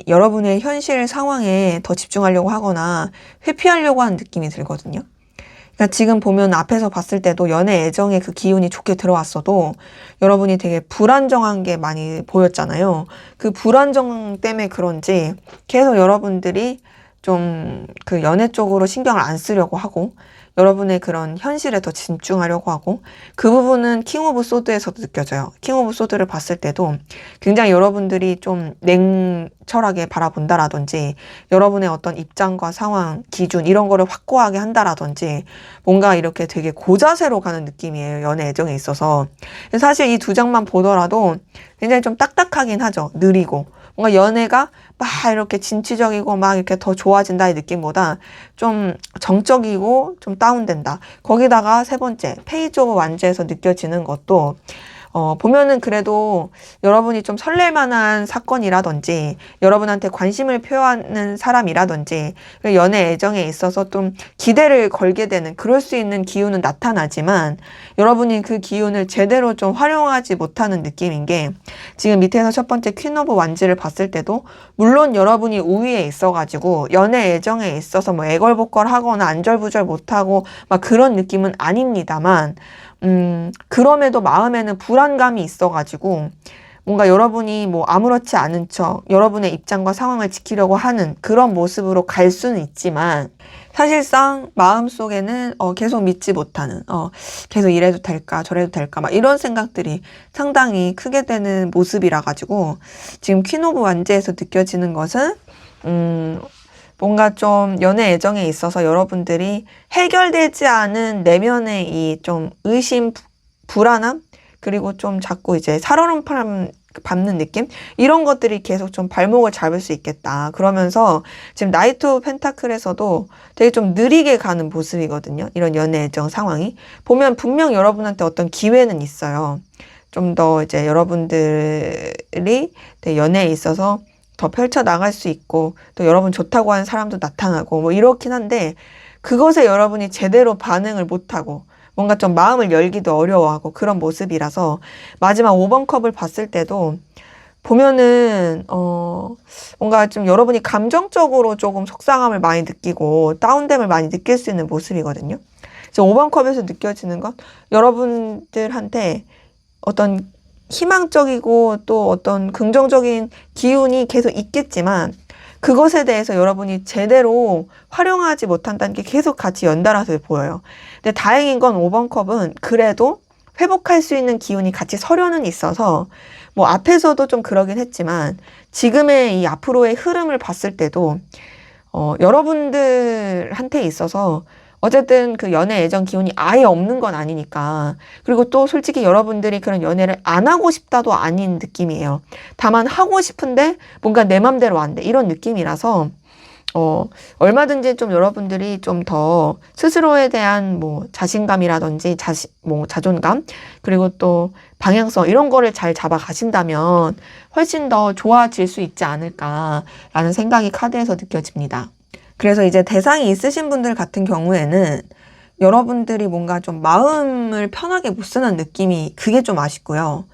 여러분의 현실 상황에 더 집중하려고 하거나 회피하려고 하는 느낌이 들거든요. 그러니까 지금 보면 앞에서 봤을 때도 연애 애정의 그 기운이 좋게 들어왔어도 여러분이 되게 불안정한 게 많이 보였잖아요. 그 불안정 때문에 그런지 계속 여러분들이 좀 그 연애 쪽으로 신경을 안 쓰려고 하고 여러분의 그런 현실에 더 집중하려고 하고 그 부분은 킹 오브 소드에서도 느껴져요. 킹 오브 소드를 봤을 때도 굉장히 여러분들이 좀 냉철하게 바라본다라든지 여러분의 어떤 입장과 상황, 기준 이런 거를 확고하게 한다라든지 뭔가 이렇게 되게 고자세로 가는 느낌이에요. 연애 애정에 있어서. 사실 이 두 장만 보더라도 굉장히 좀 딱딱하긴 하죠. 느리고. 뭔가 연애가 막 이렇게 진취적이고 막 이렇게 더 좋아진다의 느낌보다 좀 정적이고 좀 다운된다. 거기다가 세 번째, 페이지 오브 완즈에서 느껴지는 것도 보면은 그래도 여러분이 좀 설렐 만한 사건이라든지 여러분한테 관심을 표하는 사람이라든지 연애 애정에 있어서 좀 기대를 걸게 되는 그럴 수 있는 기운은 나타나지만 여러분이 그 기운을 제대로 좀 활용하지 못하는 느낌인 게 지금 밑에서 첫 번째 퀸 오브 완즈를 봤을 때도 물론 여러분이 우위에 있어가지고 연애 애정에 있어서 뭐 애걸복걸 하거나 안절부절 못하고 막 그런 느낌은 아닙니다만 그럼에도 마음에는 불안감이 있어가지고 뭔가 여러분이 뭐 아무렇지 않은 척 여러분의 입장과 상황을 지키려고 하는 그런 모습으로 갈 수는 있지만 사실상 마음속에는 계속 믿지 못하는 계속 이래도 될까 저래도 될까 막 이런 생각들이 상당히 크게 되는 모습이라 가지고 지금 퀸 오브 완즈에서 느껴지는 것은 뭔가 좀 연애 애정에 있어서 여러분들이 해결되지 않은 내면의 이 좀 의심, 불안함, 그리고 좀 자꾸 이제 살얼음판 밟는 느낌? 이런 것들이 계속 좀 발목을 잡을 수 있겠다. 그러면서 지금 나이트 오브 펜타클에서도 되게 좀 느리게 가는 모습이거든요. 이런 연애 애정 상황이. 보면 분명 여러분한테 어떤 기회는 있어요. 좀 더 이제 여러분들이 연애에 있어서 더 펼쳐나갈 수 있고 또 여러분 좋다고 하는 사람도 나타나고 뭐 이렇긴 한데 그것에 여러분이 제대로 반응을 못하고 뭔가 좀 마음을 열기도 어려워하고 그런 모습이라서 마지막 5번 컵을 봤을 때도 보면은 뭔가 좀 여러분이 감정적으로 조금 속상함을 많이 느끼고 다운됨을 많이 느낄 수 있는 모습이거든요. 이제 5번 컵에서 느껴지는 건 여러분들한테 어떤 희망적이고 또 어떤 긍정적인 기운이 계속 있겠지만 그것에 대해서 여러분이 제대로 활용하지 못한다는 게 계속 같이 연달아서 보여요. 근데 다행인 건 5번 컵은 그래도 회복할 수 있는 기운이 같이 서려는 있어서 뭐 앞에서도 좀 그러긴 했지만 지금의 이 앞으로의 흐름을 봤을 때도 여러분들한테 있어서 어쨌든 그 연애 애정 기운이 아예 없는 건 아니니까. 그리고 또 솔직히 여러분들이 그런 연애를 안 하고 싶다도 아닌 느낌이에요. 다만 하고 싶은데 뭔가 내 맘대로 안 돼. 이런 느낌이라서 얼마든지 좀 여러분들이 좀 더 스스로에 대한 뭐 자신감이라든지 자존감 그리고 또 방향성 이런 거를 잘 잡아 가신다면 훨씬 더 좋아질 수 있지 않을까라는 생각이 카드에서 느껴집니다. 그래서 이제 대상이 있으신 분들 같은 경우에는 여러분들이 뭔가 좀 마음을 편하게 못 쓰는 느낌이 그게 좀 아쉽고요.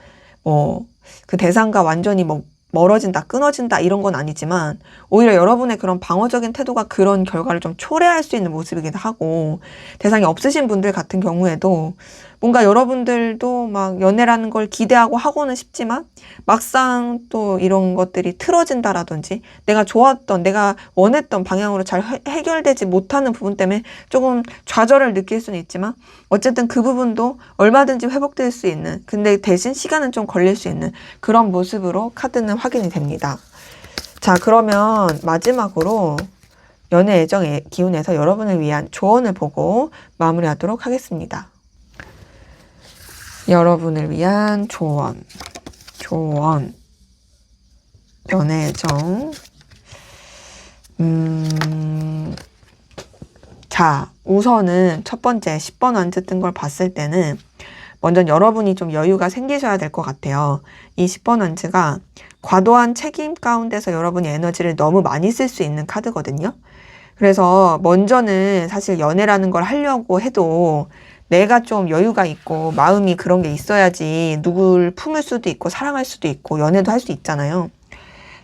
그 대상과 완전히 뭐 멀어진다, 끊어진다 이런 건 아니지만 오히려 여러분의 그런 방어적인 태도가 그런 결과를 좀 초래할 수 있는 모습이기도 하고 대상이 없으신 분들 같은 경우에도 뭔가 여러분들도 막 연애라는 걸 기대하고 하고는 싶지만 막상 또 이런 것들이 틀어진다라든지 내가 좋았던, 내가 원했던 방향으로 잘 해결되지 못하는 부분 때문에 조금 좌절을 느낄 수는 있지만 어쨌든 그 부분도 얼마든지 회복될 수 있는 근데 대신 시간은 좀 걸릴 수 있는 그런 모습으로 카드는 확인이 됩니다. 자, 그러면 마지막으로 연애 애정의 기운에서 여러분을 위한 조언을 보고 마무리하도록 하겠습니다. 여러분을 위한 조언, 연애 애정. 자, 우선은 첫 번째 10번 완즈 뜬 걸 봤을 때는 먼저 여러분이 좀 여유가 생기셔야 될 것 같아요. 이 10번 원즈가 과도한 책임 가운데서 여러분이 에너지를 너무 많이 쓸 수 있는 카드거든요. 그래서 먼저는 사실 연애라는 걸 하려고 해도 내가 좀 여유가 있고 마음이 그런 게 있어야지 누굴 품을 수도 있고 사랑할 수도 있고 연애도 할 수 있잖아요.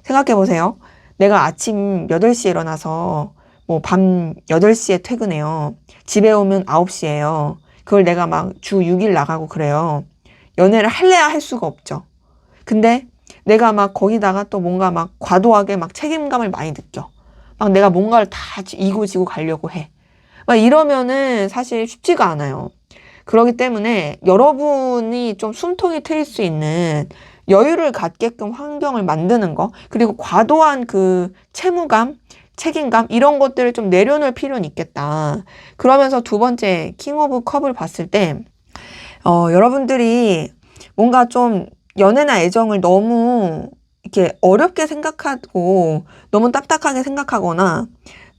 생각해 보세요. 내가 아침 8시에 일어나서 뭐 밤 8시에 퇴근해요. 집에 오면 9시예요. 그걸 내가 막 주 6일 나가고 그래요. 연애를 할래야 할 수가 없죠. 근데 내가 막 거기다가 또 뭔가 막 과도하게 막 책임감을 많이 느껴. 막 내가 뭔가를 다 이고 지고 가려고 해. 막 이러면은 사실 쉽지가 않아요. 그렇기 때문에 여러분이 좀 숨통이 트일 수 있는 여유를 갖게끔 환경을 만드는 거, 그리고 과도한 그 채무감, 책임감, 이런 것들을 좀 내려놓을 필요는 있겠다. 그러면서 두 번째, 킹 오브 컵을 봤을 때, 여러분들이 뭔가 좀 연애나 애정을 너무 이렇게 어렵게 생각하고 너무 딱딱하게 생각하거나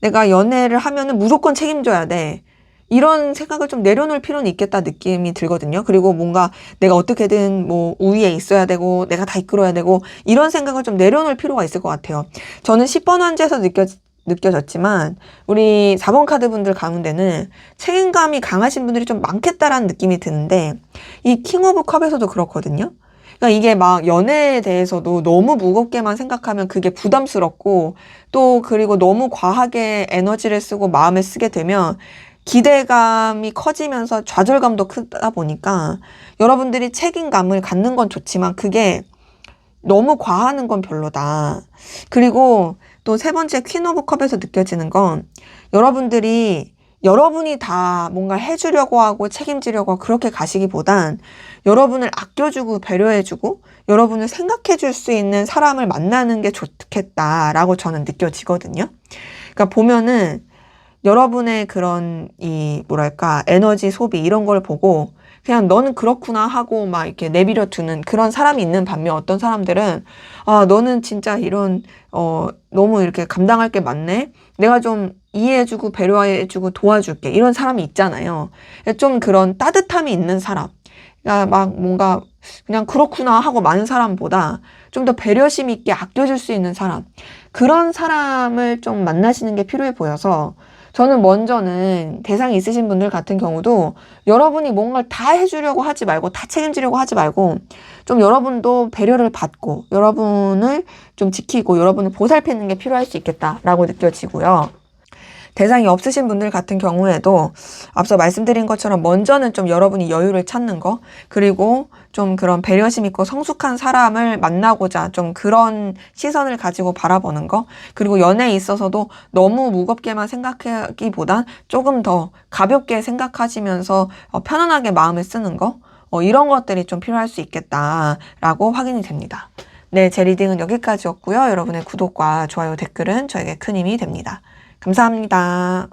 내가 연애를 하면은 무조건 책임져야 돼. 이런 생각을 좀 내려놓을 필요는 있겠다 느낌이 들거든요. 그리고 뭔가 내가 어떻게든 뭐 우위에 있어야 되고 내가 다 이끌어야 되고 이런 생각을 좀 내려놓을 필요가 있을 것 같아요. 저는 10번 환지에서 느껴졌지만 우리 4번 카드 분들 가운데는 책임감이 강하신 분들이 좀 많겠다라는 느낌이 드는데 이 킹 오브 컵에서도 그렇거든요. 그러니까 이게 막 연애에 대해서도 너무 무겁게만 생각하면 그게 부담스럽고 또 그리고 너무 과하게 에너지를 쓰고 마음을 쓰게 되면 기대감이 커지면서 좌절감도 크다 보니까 여러분들이 책임감을 갖는 건 좋지만 그게 너무 과하는 건 별로다. 그리고 또 세 번째 퀸 오브 컵에서 느껴지는 건 여러분이 다 뭔가 해주려고 하고 책임지려고 하고 그렇게 가시기보단 여러분을 아껴주고 배려해주고 여러분을 생각해줄 수 있는 사람을 만나는 게 좋겠다라고 저는 느껴지거든요. 그러니까 보면은 여러분의 그런 에너지 소비 이런 걸 보고 그냥 너는 그렇구나 하고 막 이렇게 내버려 두는 그런 사람이 있는 반면 어떤 사람들은 너는 진짜 이런 너무 이렇게 감당할 게 많네. 내가 좀 이해해주고 배려해주고 도와줄게. 이런 사람이 있잖아요. 좀 그런 따뜻함이 있는 사람. 그러니까 막 뭔가 그냥 그렇구나 하고 많은 사람보다 좀 더 배려심 있게 아껴줄 수 있는 사람. 그런 사람을 좀 만나시는 게 필요해 보여서 저는 먼저는 대상이 있으신 분들 같은 경우도 여러분이 뭔가를 다 해주려고 하지 말고 다 책임지려고 하지 말고 좀 여러분도 배려를 받고 여러분을 좀 지키고 여러분을 보살피는 게 필요할 수 있겠다라고 느껴지고요. 대상이 없으신 분들 같은 경우에도 앞서 말씀드린 것처럼 먼저는 좀 여러분이 여유를 찾는 거, 그리고 좀 그런 배려심 있고 성숙한 사람을 만나고자 좀 그런 시선을 가지고 바라보는 거, 그리고 연애에 있어서도 너무 무겁게만 생각하기보단 조금 더 가볍게 생각하시면서 편안하게 마음을 쓰는 거, 이런 것들이 좀 필요할 수 있겠다라고 확인이 됩니다. 네, 제 리딩은 여기까지였고요. 여러분의 구독과 좋아요, 댓글은 저에게 큰 힘이 됩니다. 감사합니다.